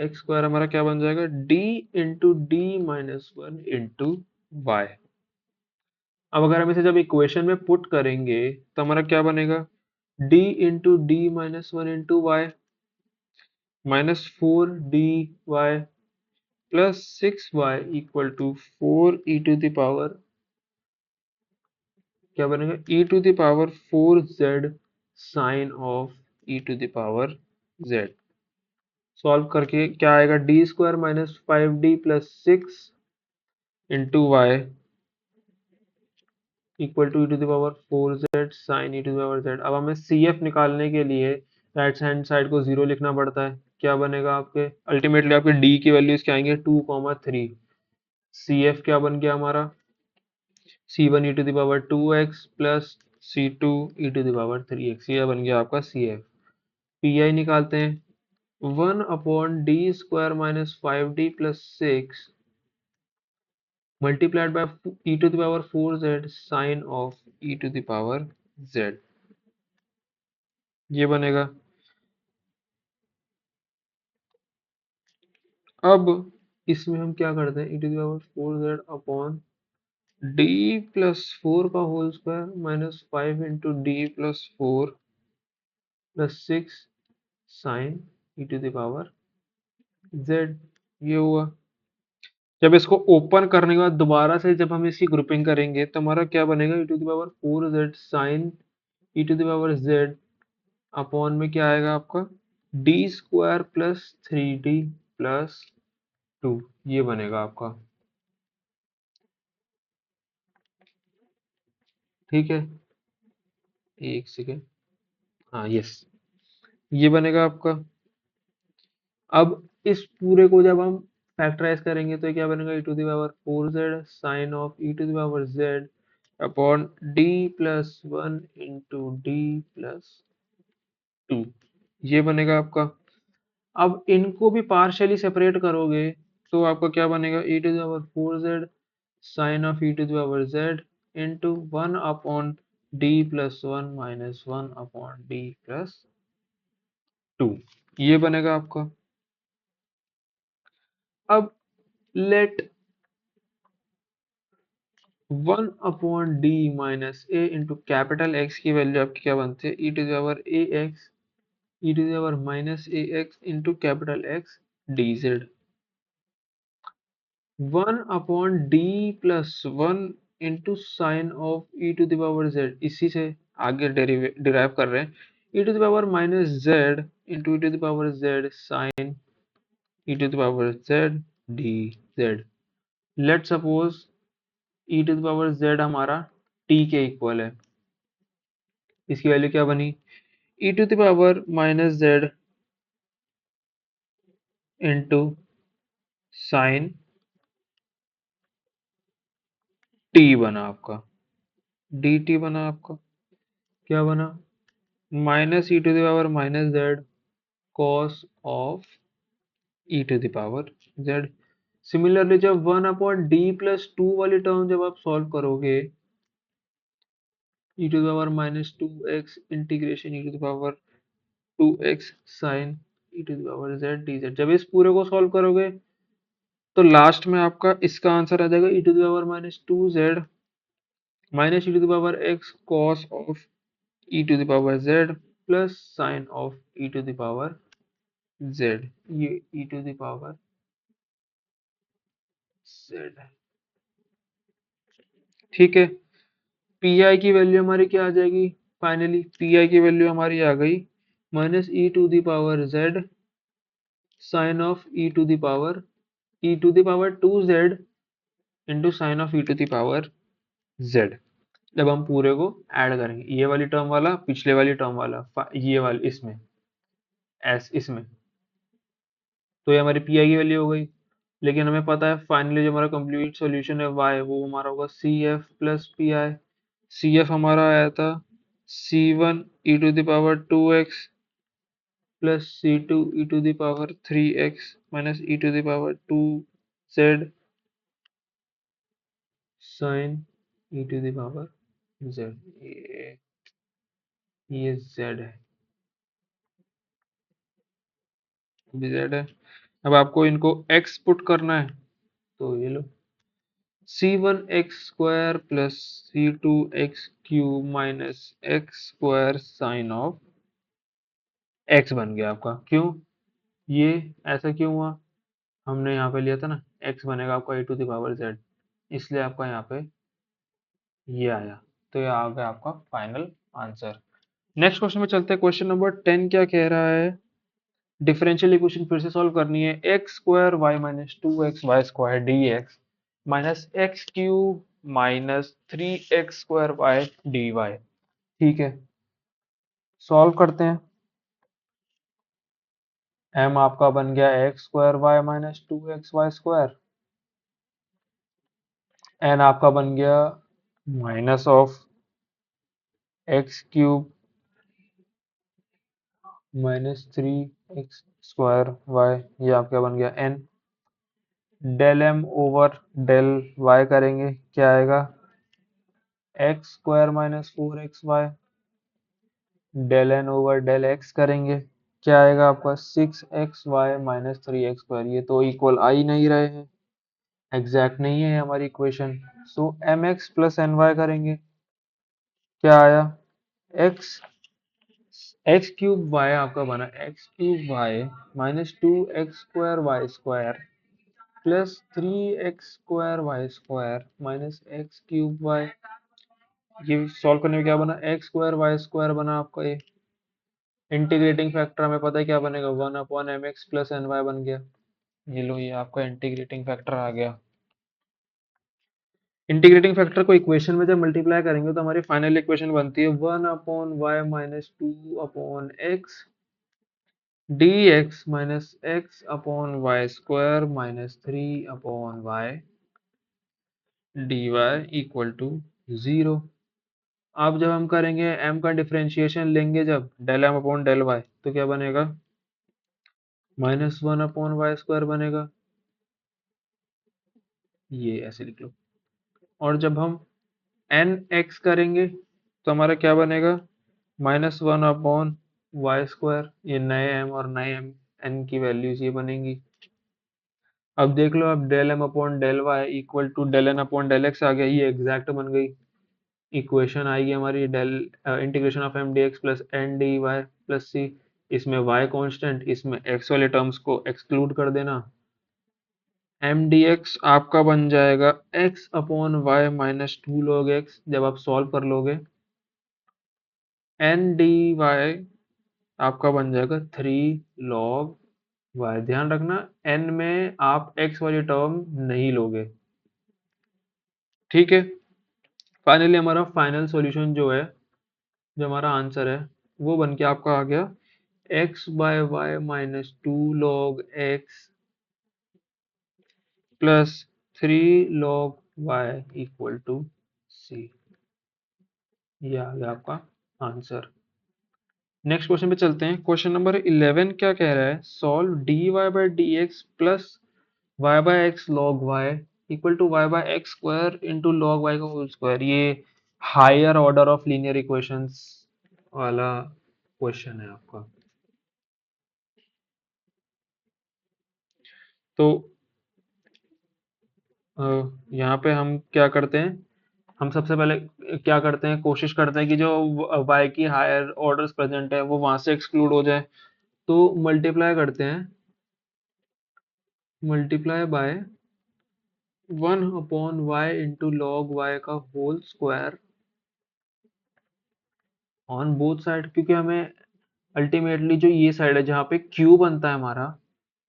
x² हमारा क्या बन जाएगा, d into d-1 into y। अब अगर हम इसे जब इक्वेशन में पुट करेंगे तो हमारा क्या बनेगा, d into d-1 into y minus 4dy plus 6y equal to 4 क्या बनेगा, e⁻4z sine of e⁻z। Solve करके क्या आएगा, d² minus 5d plus 6 into Y equal to e⁻4z sine e⁻z। अब हमें सी एफ निकालने के लिए राइट हैंड साइड को 0 लिखना पड़ता है। क्या बनेगा आपके, अल्टीमेटली आपके डी की वैल्यूज क्या आएंगे, 2,3। सी एफ क्या बन गया हमारा, c1 e⁻2x plus c2 e⁻3x। ये बन गया आपका सी एफ। पी आई निकालते हैं, 1/d² minus 5d plus 6 multiplied by e⁻4z sin of e⁻z। ये बनेगा। अब इसमें हम क्या करते हैं, e⁻4z अपॉन d प्लस 4 का whole square minus 5 into d plus 4 plus 6 sine e⁻z। ये हुआ। जब इसको ओपन करने के बाद दोबारा से जब हम इसकी ग्रुपिंग करेंगे तो हमारा क्या बनेगा, e⁻4z साइन e⁻z अपॉन में क्या आएगा आपका, d² प्लस 3d प्लस 2। ये बनेगा आपका। ठीक है, एक सेकेंड, हाँ यस, ये बनेगा आपका। अब इस पूरे को जब हम फैक्टराइज करेंगे तो क्या बनेगा, e⁻4z sine of e⁻z upon d plus 1 into d plus 2। ये बनेगा आपका। अब इनको भी पार्शियली सेपरेट करोगे तो आपका क्या बनेगा, e⁻4z sine of e⁻z into 1 upon d plus 1 minus 1 upon d plus 2। ये बनेगा आपका। अब let 1 upon d minus a into capital x की वैल्यू आपकी क्या बनती है, e⁻ax e⁻−ax into capital x d z, 1/d+1 into sine of e⁻z, इसी से आगे डिराइव कर रहे हैं, e⁻−z into e⁻z sine e⁻z d z. Let suppose e⁻z हमारा t के इक्वल है, इसकी वैल्यू क्या बनी, e⁻−z इंटू साइन t बना आपका, dt बना आपका, क्या बना, -e⁻−z cos of e⁻z। Similarly जब 1/d+2 वाली टर्म जब आप सॉल्व करोगे, e⁻−2x integration e⁻2x sign e⁻z dz, जब इस पूरे को सॉल्व करोगे तो लास्ट में आपका इसका आंसर आ जाएगा e⁻−2z minus e⁻x cos of e⁻z plus sign of e⁻z, ये e⁻z है। ठीक है, पी आई की वैल्यू हमारी क्या आ जाएगी, फाइनली पी आई की वैल्यू हमारी आ गई -e⁻z sine of e⁻2z into sine of e⁻z। जब हम पूरे को ऐड करेंगे, ये वाली टर्म वाला, पिछले वाली टर्म वाला, ये वाली इसमें इसमें, तो ये हमारी पी आई की वैल्यू हो गई। लेकिन हमें पता है फाइनली जो हमारा कंप्लीट सॉल्यूशन है y, वो हमारा होगा C F plus P I. C F हमारा आया था c1 e⁻2x plus c2 e⁻3x minus e⁻2z sign e⁻z। ये z है, z है। अब आपको इनको x पुट करना है, तो ये लो c1x² plus c2x³ minus x² sine of x बन गया आपका। क्यों, ये ऐसा क्यों हुआ, हमने यहाँ पे लिया था ना x बनेगा आपका e⁻z, इसलिए आपका यहाँ पे ये आया, तो ये आ गया आपका फाइनल आंसर। नेक्स्ट क्वेश्चन में चलते हैं। क्वेश्चन नंबर 10 क्या कह रहा है, डिफरेंशियल इक्वेशन फिर से सॉल्व करनी है, x² y-2x y² dx minus x³ minus 3x² y dy। ठीक है, सॉल्व करते हैं। m आपका बन गया x² y minus 2x y², n आपका बन गया minus of x³ minus 3x² y, ये आपका बन गया n। Del m over del y करेंगे, क्या आएगा, x² minus 4xy। Del n over del x करेंगे, क्या आएगा आपका 6xy माइनस 3x²। ये तो इक्वल आ ही नहीं रहे हैं, एग्जैक्ट नहीं है हमारी इक्वेशन। सो mx प्लस ny करेंगे, क्या आया, x³ y आपका बना x³ y minus 2x² y² plus 3x² y² minus x³ y। ये सॉल्व करने में क्या बना, x² y² बना आपका। ये इंटीग्रेटिंग फैक्टर हमें पता है क्या बनेगा, 1/mx प्लस ny बन गया। ये लो, ये आपका इंटीग्रेटिंग फैक्टर आ गया। इंटीग्रेटिंग फैक्टर को इक्वेशन में जब मल्टीप्लाई करेंगे तो हमारी फाइनल इक्वेशन बनती है 1/y minus 2/x dx minus x/y² minus 3/y dy equal to 0। अब जब हम करेंगे m का डिफरेंशिएशन लेंगे, जब del m upon del y, तो क्या बनेगा, -1/y² बनेगा, ये ऐसे लिख लो। और जब हम nx करेंगे तो हमारा क्या बनेगा, -1/y²। ये नए m और नए n की वैल्यूज ये बनेंगी। अब देख लो, अब del m upon del Y equal to del n upon del X आ गया, ये एग्जैक्ट बन गई। इक्वेशन आएगी हमारी del integration of m dx plus n dy plus c इसमें y कांस्टेंट, इसमें x वाले टर्म्स को एक्सक्लूड कर देना। एम डी एक्स आपका बन जाएगा x upon Y minus 2 log x जब आप सॉल्व कर लोगे। एन डी वाई आपका बन जाएगा 3 log y। ध्यान रखना n में आप x वाली टर्म नहीं लोगे। ठीक है, फाइनली हमारा फाइनल सॉल्यूशन जो है, जो हमारा आंसर है, वो बन के आपका आ गया x by y minus 2 log x plus 3 log y equal to c। ये आ गया आपका आंसर। नेक्स्ट क्वेश्चन पे चलते हैं। क्वेश्चन नंबर 11 क्या कह रहा है, solve dy by dx plus y by x log y equal to y by x square into log y का होल स्क्वायर। ये higher order of linear equations वाला क्वेश्चन है आपका। तो यहाँ पे हम क्या करते हैं, हम सबसे पहले क्या करते हैं, कोशिश करते हैं कि जो y की हायर ऑर्डर्स प्रेजेंट है वो वहां से एक्सक्लूड हो जाए। तो मल्टीप्लाई करते हैं, multiply by 1/y into log y का whole square on both side, क्योंकि हमें अल्टीमेटली जो ये साइड है जहाँ पे q बनता है हमारा,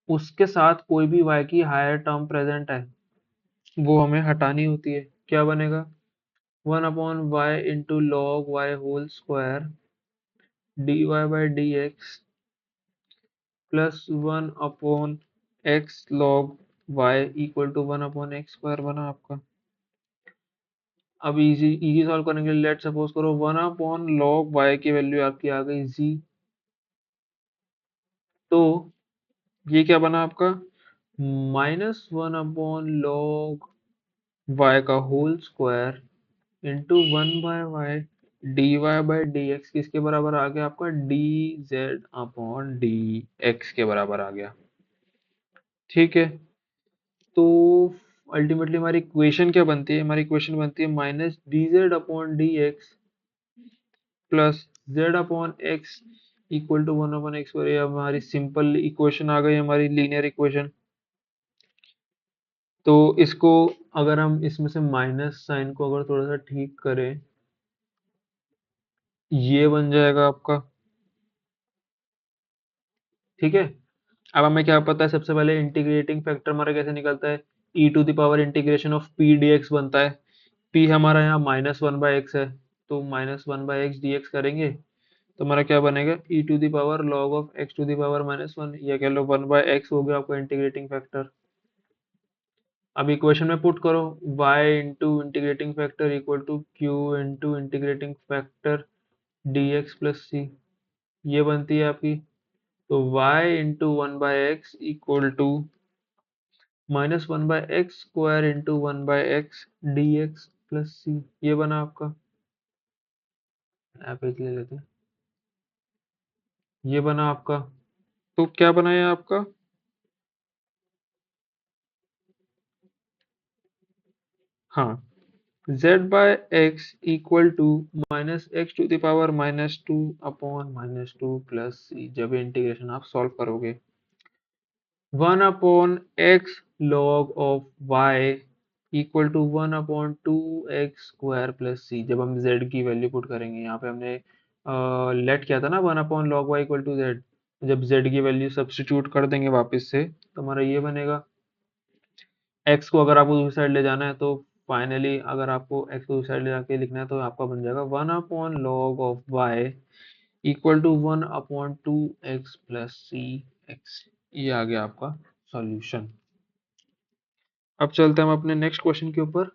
उसके साथ कोई भी y की हायर टर्म प्रेजेंट है वो हमें हटानी होती है। क्या बनेगा, 1/y into log y whole square dy by d x plus 1/x log y equal to 1/x square बना आपका। अब इजी इजी सॉल्व करने के लिए लेट सपोज करो 1/log y की वैल्यू आपकी आ गई z। तो ये क्या बना आपका, -1/log y का whole square into 1/y dy by d x किसके बराबर आ गया आपका, dz/dx के बराबर आ गया। ठीक है, तो अल्टीमेटली हमारी इक्वेशन क्या बनती है, हमारी इक्वेशन बनती है minus dz/dx plus z/x equal to 1/x। ये हमारी सिंपल इक्वेशन आ गई, हमारी लीनियर इक्वेशन। तो इसको अगर हम इसमें से माइनस साइन को अगर थोड़ा सा ठीक करें, ये बन जाएगा आपका। ठीक है, अब हमें क्या पता है, सबसे पहले इंटीग्रेटिंग फैक्टर हमारा कैसे निकलता है, E to the power integration of P D X बनता है। पी हमारा यहाँ -1/x है, तो -1/x dx करेंगे तो हमारा क्या बनेगा, E to the power log of X to the power -1, या कह लो 1/x हो गया आपका इंटीग्रेटिंग फैक्टर। अब इक्वेशन में पुट करो, y into integrating factor equal to Q into integrating factor dx plus C. ये बनती है आपकी, तो y into 1/x equal to -1/x square into 1/x dx plus C. ये बना आपका, यहाँ पे ले लेते हैं, ये बना आपका। तो क्या बना है आपका, हाँ, z by X equal to -x⁻²-2 plus C. जब इंटीग्रेशन आप सॉल्व करोगे 1/x log of y equal to 1/2x square plus C. जब हम z की वैल्यू पुट करेंगे, यहाँ पे हमने लेट किया था ना 1/log y equal to z। जब z की वैल्यू सब्स्टिट्यूट कर देंगे वापस से, तो हमारा ये बनेगा। x को अगर आपको दूसरी साइड ले जाना है, तो फाइनली अगर आपको x को दूसरी साइड ले जाके लिखना है, तो आपका बन जाएगा 1/log of y equal to 1/2x plus c x. ये आ गया आपका सॉल्यूशन। अब चलते हैं हम अपने नेक्स्ट क्वेश्चन के ऊपर।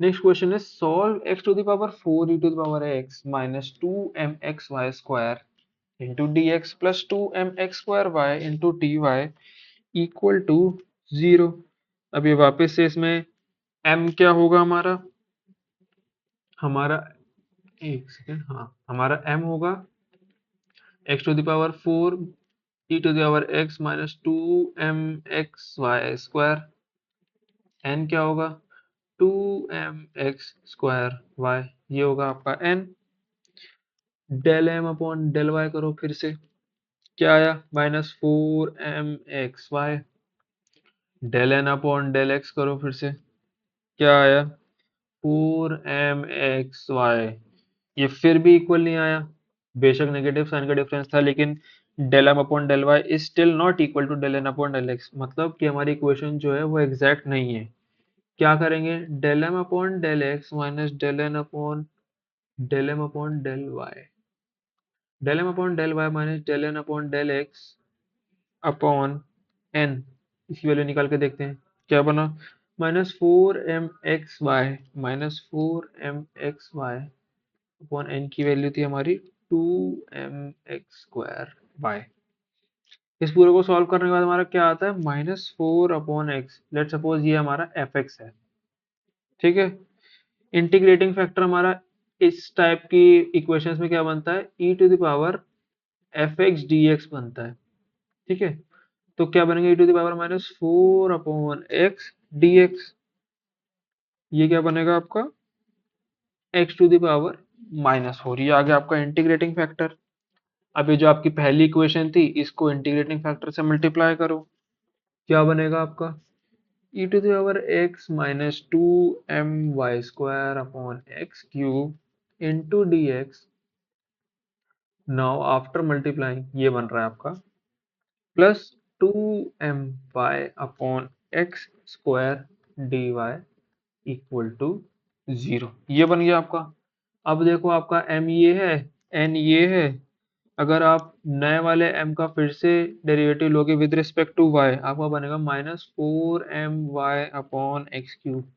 नेक्स्ट क्वेश्चन है, solve x to the power 4 e to the power x minus 2mxy square into dx plus 2mx square y into dy equal to 0। अब ये वापस से इसमें m क्या होगा हमारा, हमारा एक सेकेंड, हाँ, हमारा m होगा x to the power 4 e to the power x minus 2mxy square. n क्या होगा, 2mx स्क्वायर y। ये होगा आपका n। Del m upon del y करो फिर से, क्या आया? -4mxy। Del n upon del x करो फिर से, क्या आया? 4mxy। ये फिर भी इक्वल नहीं आया। बेशक नेगेटिव साइन का डिफरेंस था, लेकिन del m upon del y is still not equal to del n upon del x, मतलब कि हमारी इक्वेशन जो है वो एग्जैक्ट नहीं है। क्या करेंगे? Del m upon del x minus del m upon del y, del m upon del y minus del n upon del x upon n. इसकी वैल्यू निकाल के देखते हैं, क्या बना? -4mxy, -4mxy अपॉन एन की वैल्यू थी हमारी 2mx² इस पूरे को सॉल्व करने के बाद हमारा क्या आता है? -4/x। लेट सपोज ये हमारा fx है, ठीक है। इंटीग्रेटिंग फैक्टर हमारा इस टाइप की इक्वेशंस में क्या बनता है? e to the power fx dx बनता है, ठीक है। तो क्या बनेगा? e to the power -4/x dx। ये क्या बनेगा आपका? x to the power -4। ये आ गया आपका इंटीग्रेटिंग फैक्टर। अब ये जो आपकी पहली इक्वेशन थी, इसको इंटीग्रेटिंग फैक्टर से मल्टीप्लाई करो, क्या बनेगा आपका? e to the power x minus 2my² upon x cube into d x. Now after multiplying ये बन रहा है आपका plus 2my upon x square d y equal to 0। ये बन गया आपका। अब देखो आपका m ये है, n ये है। अगर आप नए वाले m का फिर से डेरिवेटिव लोगे विद रिस्पेक्ट टू y, आपका बनेगा -4my अपॉन एक्स क्यूब।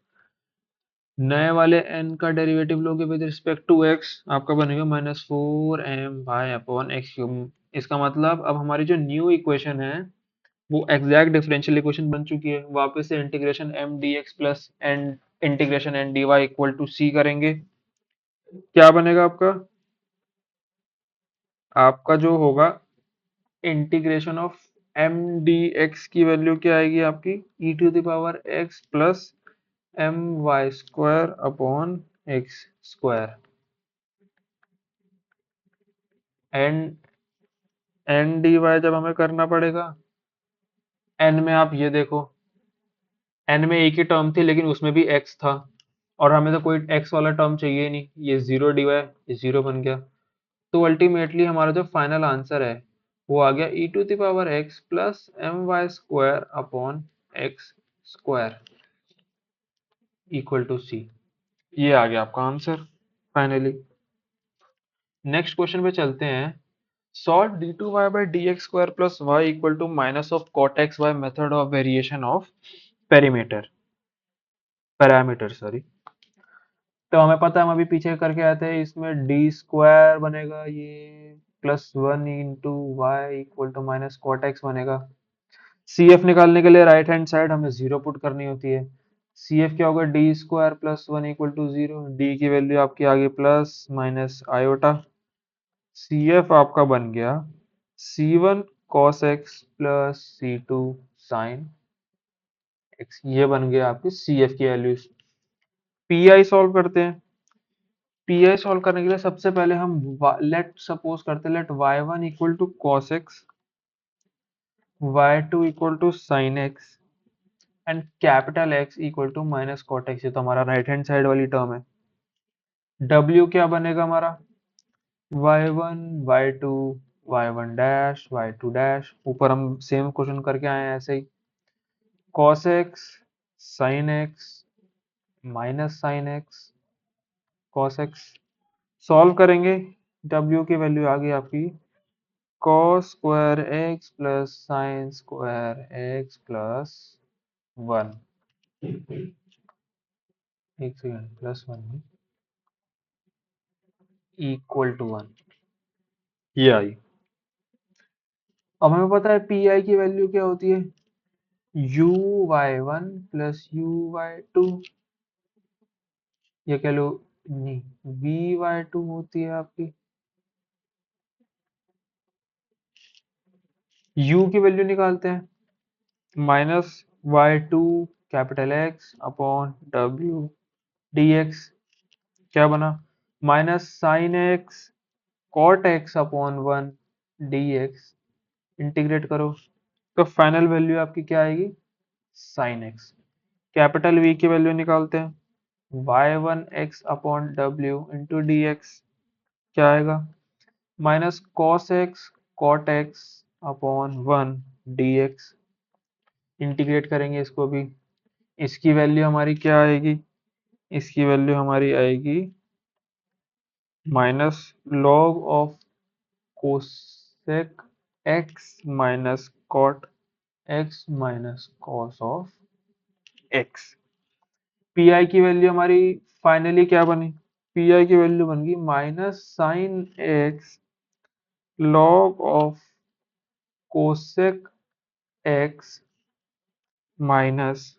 नए वाले n का डेरिवेटिव लोगे विद रिस्पेक्ट टू x, आपका बनेगा -4my अपॉन एक्स क्यूब। इसका मतलब अब हमारी जो न्यू इक्वेशन है वो एग्जैक्ट डिफरेंशियल इक्वेशन बन चुकी है। वापस से integration m dx plus n integration n dy equal to c करेंगे, क्या बनेगा आपका? आपका जो होगा इंटीग्रेशन ऑफ m dx की वैल्यू क्या आएगी आपकी? e to the power x plus my² upon x square. And n dy जब हमें करना पड़ेगा, n में आप ये देखो, n में एक ही टर्म थी लेकिन उसमें भी x था, और हमें तो कोई x वाला टर्म चाहिए ही नहीं। ये 0 dy ये 0 बन गया। तो अल्टीमेटली हमारा जो फाइनल आंसर है वो आ गया e to the power x plus my² upon x square equal to c। ये आ गया आपका आंसर फाइनली। नेक्स्ट क्वेश्चन पे चलते हैं। Solve d2y by dx square plus y equal to minus of cot xy method of variation of parameter sorry. तो हमें पता है, हम अभी पीछे करके आए थे, इसमें डी स्क्वायर बनेगा ये +1 into Y equal to minus cot X बनेगा। सी एफ निकालने के लिए राइट हैंड साइड हमें 0 पुट करनी होती है। सी एफ क्या होगा? D square +1 equal to 0। D की वैल्यू आपकी आ गई plus minus iota. C F आपका बन गया C1 cos x plus C2 sin x। ये बन गया आपकी सी एफ की वैल्यूज। पी आई सॉल्व करते हैं। पी आई सॉल्व करने के लिए सबसे पहले हम लेट सपोज करते हैं, let y1 equal to cos x, y2 equal to sin x and capital X equal to minus cot x। ये तो हमारा राइट हैंड साइड वाली टर्म है। W क्या बनेगा हमारा? y1 y2 y1 dash y2 dash. ऊपर हम सेम क्वेश्चन करके आए हैं ऐसे ही, cos x sin x minus sin x cos x। Solve करेंगे, W की वैल्यू आ गई आपकी cos square x plus sign square x plus 1। एक सेकेंड, +1 इक्वल टू 1, ये आई। अब हमें पता है पी आई की वैल्यू क्या होती है? uy1 प्लस uy2, ये कह लो नहीं, vy2 होती है आपकी। u की वैल्यू निकालते हैं, -y2 capital X upon w dx। क्या बना? Minus sine x cot x upon 1 d x, integrate करो तो फाइनल वैल्यू आपकी क्या आएगी, साइन एक्स। कैपिटल वी की वैल्यू निकालते हैं, y one x upon W into d x क्या आएगा, minus cos x cot x upon 1 d x, integrate करेंगे इसको भी, इसकी वैल्यू हमारी क्या आएगी, इसकी वैल्यू हमारी आएगी minus log of cosec x minus cot x minus cos of x. P I की वैल्यू हमारी फाइनली क्या बनी, पी आई की वैल्यू बन गई minus sine x log of cosec x minus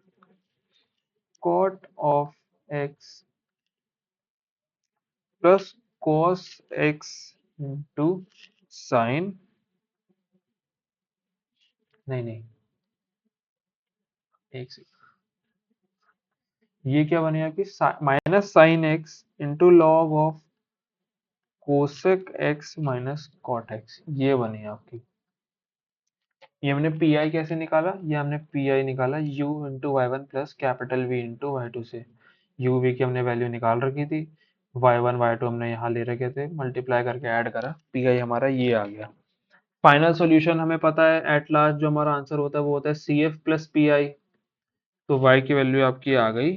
cot of x plus cos x into sine, नहीं नहीं एक सेकंड, ये क्या बने आपकी minus sine x into log of cosec x minus cot x, ये बनी आपकी। ये हमने पी आई कैसे निकाला, ये हमने पी आई निकाला u into y one plus capital V into y two से, u v की हमने वैल्यू निकाल रखी थी, वाई वन वाई टू हमने यहाँ ले रखे थे, मल्टीप्लाई करके ऐड करा, पी आई हमारा ये आ गया। फाइनल सॉल्यूशन हमें पता है एट लास्ट जो हमारा आंसर होता है वो होता है C F plus P I, तो y की वैल्यू आपकी आ गई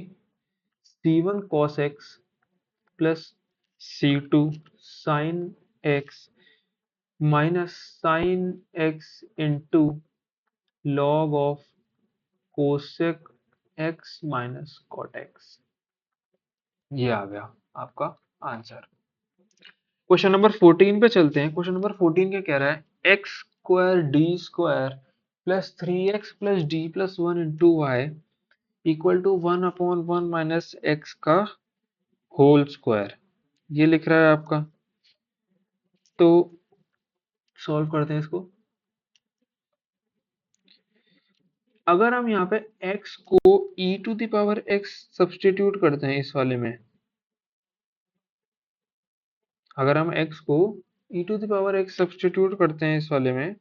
C one cos X plus C two sine X minus sine x into log of cosec x minus cot x, ये आ गया आपका आंसर। क्वेश्चन नंबर 14 पे चलते हैं। क्वेश्चन नंबर 14 क्या कह रहा है, x square D square plus three x plus D plus one into Y equal to one upon one minus x का होल स्क्वायर, ये लिख रहा है आपका। तो सॉल्व करते हैं इसको। अगर हम यहाँ पे x को e to the power x substitute करते हैं इस वाले में, अगर हम x को e to the power x substitute करते हैं इस वाले में,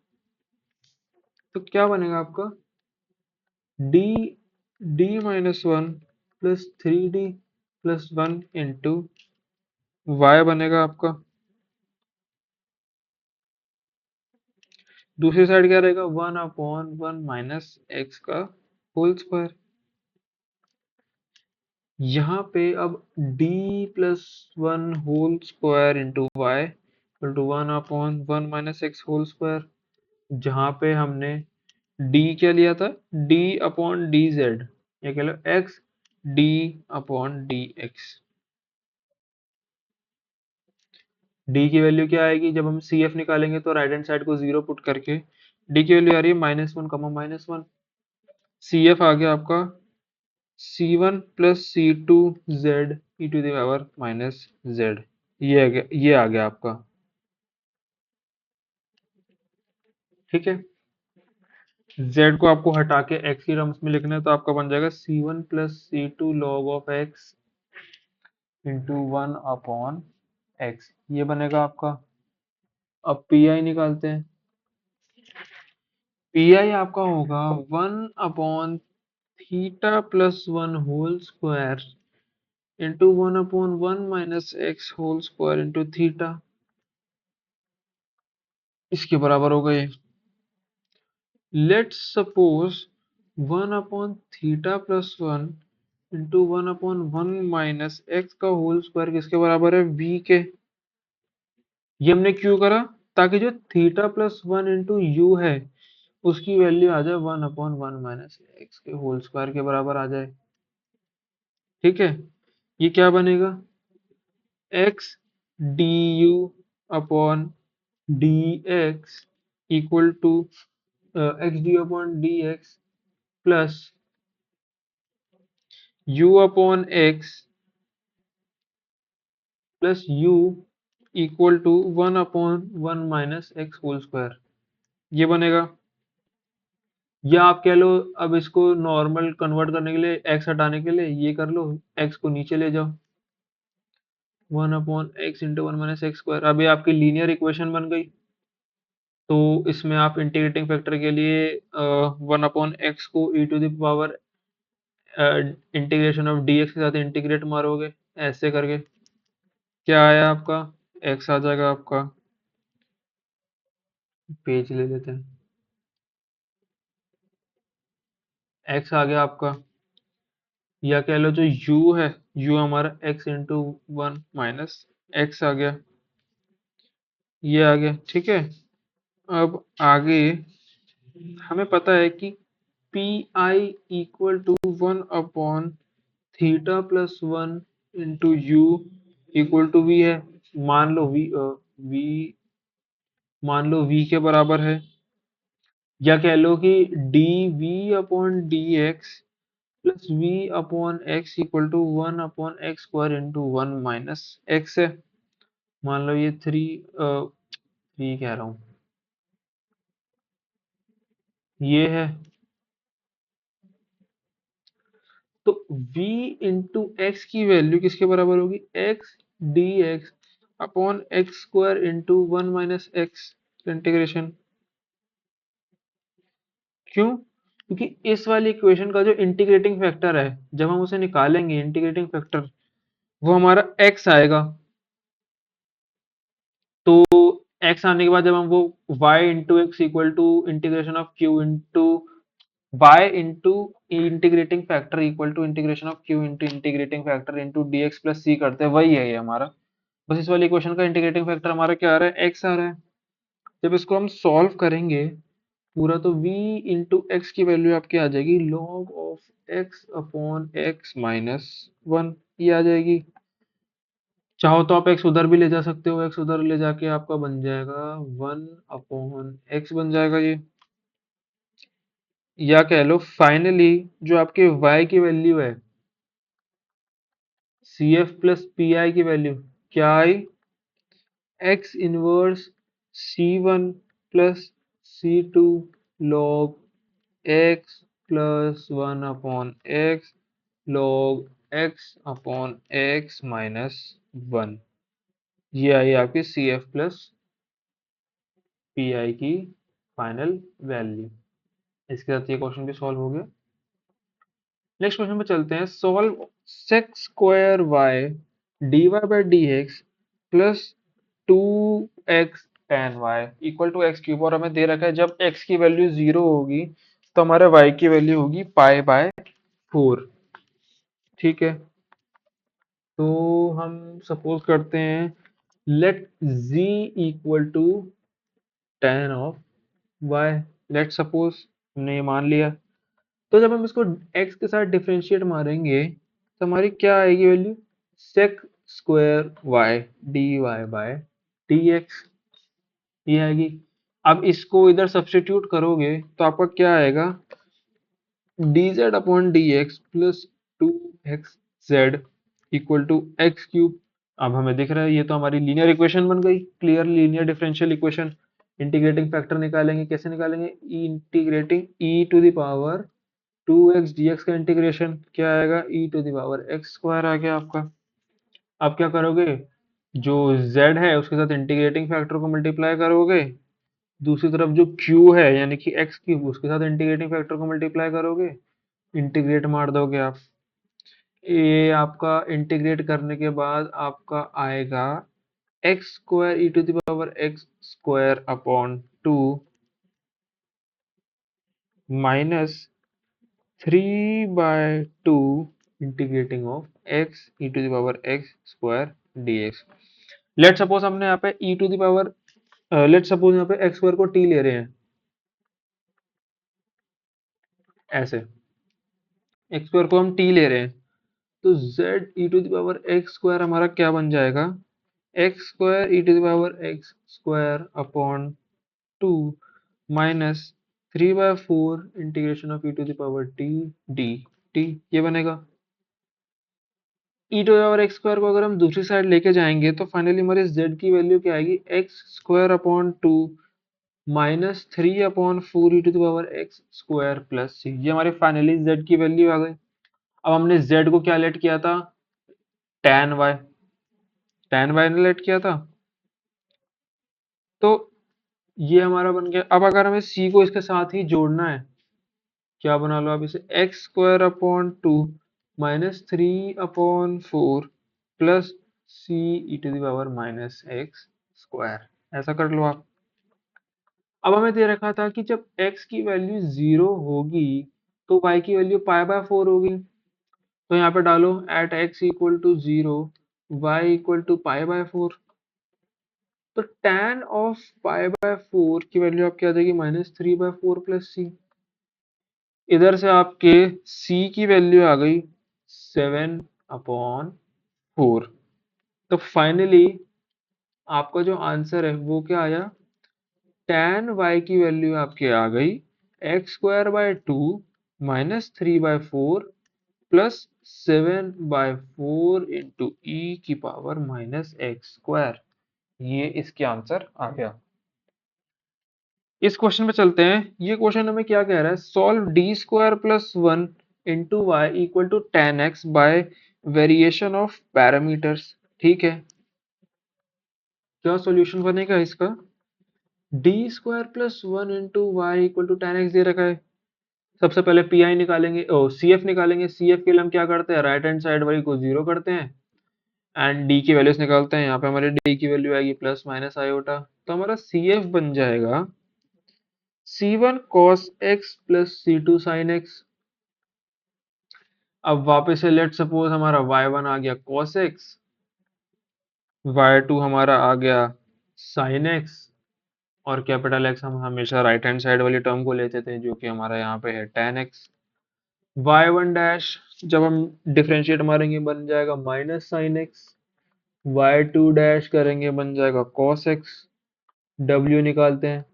तो क्या बनेगा आपका d d minus one plus three D plus one into y बनेगा आपका। दूसरी साइड क्या रहेगा, one upon one minus x का होल स्क्वायर। यहाँ पे अब d plus one whole square into Y equal to one upon one minus x whole square, जहाँ पे हमने d क्या लिया था, d अपॉन डी जेड, या कह लो x d upon D X. d की वैल्यू क्या आएगी, जब हम सी एफ निकालेंगे तो राइट हैंड साइड को जीरो पुट करके d की वैल्यू आ रही है minus one comma minus one, C F आ गया आपका C one plus C two Z E to the power minus Z, ये आ गया आपका। ठीक है, z को आपको हटा के x की टर्म्स में लिखना है, तो आपका बन जाएगा C one plus C two log of X into one upon X, ये बनेगा आपका। अब पी आई निकालते हैं। पी आई आपका होगा one upon theta plus one whole square into one upon one minus x whole square into theta, इसके बराबर हो गए। Let's suppose one upon theta plus one into one upon one minus x का whole square किसके बराबर है, v के। ये हमने क्यों करा, ताकि जो theta plus one into u है उसकी वैल्यू आ जाए one upon one minus x के होल स्क्वायर के बराबर आ जाए। ठीक है, ये क्या बनेगा, x d u upon D x equal to x d upon D x plus u upon x plus u equal to one upon one minus x whole square, ये बनेगा। या आप कह लो, अब इसको नॉर्मल कन्वर्ट करने के लिए, एक्स हटाने के लिए ये कर लो, एक्स को नीचे ले जाओ, 1/x/1 - x²। अभी आपकी लीनियर इक्वेशन बन गई। तो इसमें आप इंटीग्रेटिंग फैक्टर के लिए 1/x को e to the power integration of dx के साथ इंटीग्रेट मारोगे ऐसे करके। क्या आया आपका? x आ जाएगा आपका। पेज ले लेते हैं। x आ गया आपका, या कह लो जो u है, u हमारा x/1 माइनस x आ गया, ये आ गया। ठीक है। अब आगे हमें पता है कि P I equal to 1/θ+1 × u equal to V है। मान लो v मान लो v के बराबर है, या कह लो कि dv/dx plus v upon x equal to 1/x² × 1 minus x है। मान लो ये थ्री कह रहा हूँ, ये है। तो v इंटू एक्स की वैल्यू किसके बराबर होगी? x dx upon x² × 1 minus x integration. क्यों? क्योंकि इस वाली इक्वेशन का जो इंटीग्रेटिंग फैक्टर है, जब हम उसे निकालेंगे इंटीग्रेटिंग फैक्टर, वो हमारा x आएगा। तो x आने के बाद जब हम वो y into x equal to integration of q into y into integrating factor equal to integration of q into integrating factor into dx plus c करते हैं, वही है ये हमारा। बस इस वाली इक्वेशन का इंटीग्रेटिंग फैक्टर हमारा क्या आ रहा है? x आ रहा है। जब इसको हम सॉल्व करेंगे पूरा, तो v इंटू एक्स की वैल्यू आपकी आ जाएगी log of x upon x minus 1, ये आ जाएगी। चाहो तो आप x उधर भी ले जा सकते हो, x उधर ले जाके आपका बन जाएगा 1/x बन जाएगा ये। या कह लो फाइनली जो आपके y की वैल्यू है, CF प्लस PI की वैल्यू क्या आई? x inverse C1 plus C2 log x plus 1/x log x upon x minus 1, ये आई आपकी CF प्लस PI की फाइनल वैल्यू। इसके साथ ये क्वेश्चन भी सॉल्व हो गया। नेक्स्ट क्वेश्चन पे चलते हैं। Solve sec square y d y by d x plus 2x tan y equal to x³ और हमें दे रखा है जब x की वैल्यू 0 होगी तो हमारे y की वैल्यू होगी π/4। ठीक है। तो हम सपोज करते हैं let z equal to tan of y। Let suppose हमने ये मान लिया। तो जब हम इसको x के साथ डिफरेंशिएट मारेंगे तो हमारी क्या आएगी value? Sec square y d y by d x, ये आएगी। अब इसको इधर सब्स्टिट्यूट करोगे तो आपका क्या आएगा? dz upon dx plus 2xz equal to x³। अब हमें दिख रहा है ये तो हमारी लीनियर इक्वेशन बन गई, clear linear differential equation. Integrating factor निकालेंगे, कैसे निकालेंगे? Integrating e to the power 2x dx का इंटीग्रेशन क्या आएगा? e to the power x² आ गया आपका। अब क्या करोगे? जो z है उसके साथ इंटीग्रेटिंग फैक्टर को मल्टीप्लाई करोगे, दूसरी तरफ जो q है यानी कि x³ उसके साथ इंटीग्रेटिंग फैक्टर को मल्टीप्लाई करोगे, इंटीग्रेट मार दोगे आप। ये आपका इंटीग्रेट करने के बाद आपका आएगा x² e to the power x² upon 2 minus 3/2 integrating of x e to the power x² dx। Let suppose हमने यहाँ पे e to the power let suppose यहाँ पे x² को t ले रहे हैं, ऐसे x² को हम t ले रहे हैं, तो z e to the power x² हमारा क्या बन जाएगा? x² e to the power x² upon 2 minus 3/4 integration of e to the power t dt, ये बनेगा। e to the power x² को अगर हम दूसरी साइड लेके जाएंगे तो फाइनली हमारे z की वैल्यू क्या आएगी? x² upon 2 minus 3/4 e to the power x² plus c, ये हमारी फाइनली z की वैल्यू आ गई। अब हमने z को क्या लेट किया था? tan y। tan y ने लेट किया था, तो ये हमारा बन गया। अब अगर हमें c को इसके साथ ही जोड़ना है, क्या बना लो आप इसे, x square upon 2 minus 3/4 plus c e to the power minus x square, ऐसा कर लो आप। अब हमें दे रखा था कि जब x की वैल्यू 0 होगी तो y की वैल्यू π/4 होगी। तो यहाँ पे डालो at x equal to 0 y equal to π/4। तो tan ऑफ π/4 की वैल्यू आपकी आ जाएगी -3/4 प्लस सी। इधर से आपके c की वैल्यू आ गई 7/4। तो फाइनली आपका जो आंसर है वो क्या आया, tan y की वैल्यू आपकी आ गई x² माइनस 3/4 प्लस 7/4 इंटू ई की पावर माइनस एक्स स्क्वायर। ये इसके आंसर आ गया। इस क्वेश्चन पे चलते हैं। ये क्वेश्चन हमें क्या कह रहा है, solve d² plus 1 into Y equal to tan x by variation of parameters. ठीक है, क्या सॉल्यूशन बनेगा इसका, d² plus 1 into Y equal to tan x दे रखा है। सबसे पहले पी आई निकालेंगे, सी एफ निकालेंगे। सी एफ के लिए हम क्या करते हैं, राइट हैंड साइड वाली को 0 करते हैं एंड डी की वैल्यूज निकालते हैं। यहाँ पे हमारे डी की वैल्यू आएगी प्लस माइनस आयोटा। तो हमारा सी एफ बन जाएगा c1 cos x plus c2 sin x। अब वापस से लेट सपोज हमारा y1 आ गया cos x, y2 हमारा आ गया sin x, और कैपिटल X हम हमेशा राइट हैंड साइड वाली टर्म को लेते थे जो कि हमारा यहाँ पे है tan x। y1 डैश जब हम डिफरेंशिएट मारेंगे बन जाएगा minus sine x, y2 dash करेंगे बन जाएगा cos x। w निकालते हैं,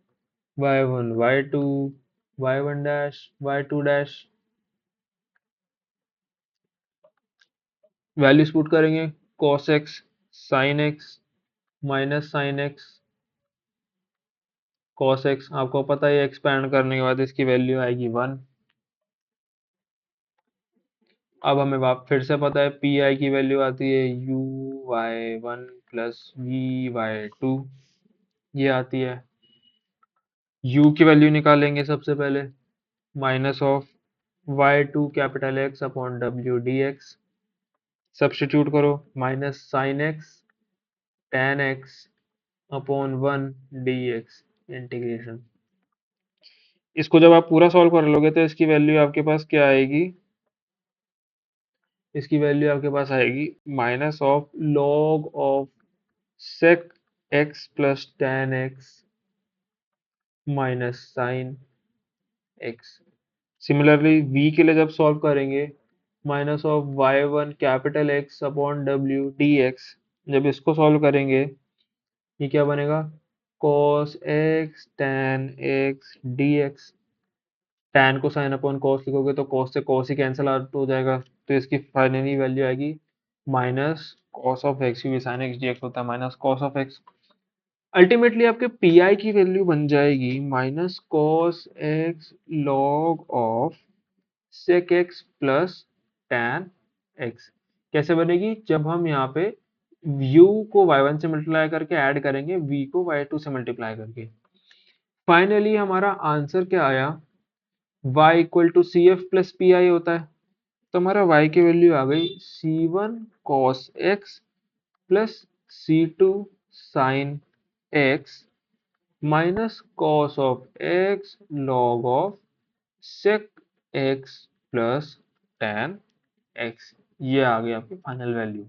y1 y2 y1 dash y2 dash, values put करेंगे cos x sin x minus sin x cos x। आपको पता है एक्सपैंड करने के बाद इसकी वैल्यू आएगी 1। अब हमें फिर से पता है पी आई की वैल्यू आती है u/1 प्लस v/2, ये आती है। u की वैल्यू निकालेंगे सबसे पहले, minus of y2 capital X upon w dx। Substitute करो, minus sine x tan x upon 1 dx integration. इसको जब आप पूरा सॉल्व कर लोगे तो इसकी वैल्यू आपके पास क्या आएगी, इसकी वैल्यू आपके पास आएगी minus of log of sec x plus tan x minus sine x। Similarly v के लिए जब सॉल्व करेंगे, minus of y1 capital X upon w dx। जब इसको सॉल्व करेंगे ये क्या बनेगा, cos x tan x dx। tan को साइन अपॉन cos लिखोगे तो cos से cos ही कैंसिल आउट हो जाएगा, तो इसकी फाइनली वैल्यू आएगी माइनस cos ऑफ x, क्योंकि sin x dx होता है minus cos of x। Ultimately आपके पी आई की वैल्यू बन जाएगी minus cos x log of sec x plus tan x। कैसे बनेगी, जब हम यहाँ पे u को y1 से मल्टीप्लाई करके ऐड करेंगे v को y2 से मल्टीप्लाई करके। फाइनली हमारा आंसर क्या आया, y equal to C F plus P I होता है। तो हमारा y की वैल्यू आ गई c1 cos x plus c2 sin x minus cos of x log of sec x plus tan x। ये आ गई आपकी फाइनल वैल्यू।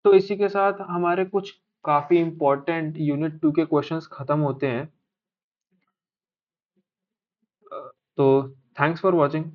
तो इसी के साथ हमारे कुछ काफी इंपॉर्टेंट यूनिट 2 के क्वेश्चंस खत्म होते हैं। तो थैंक्स फॉर वॉचिंग।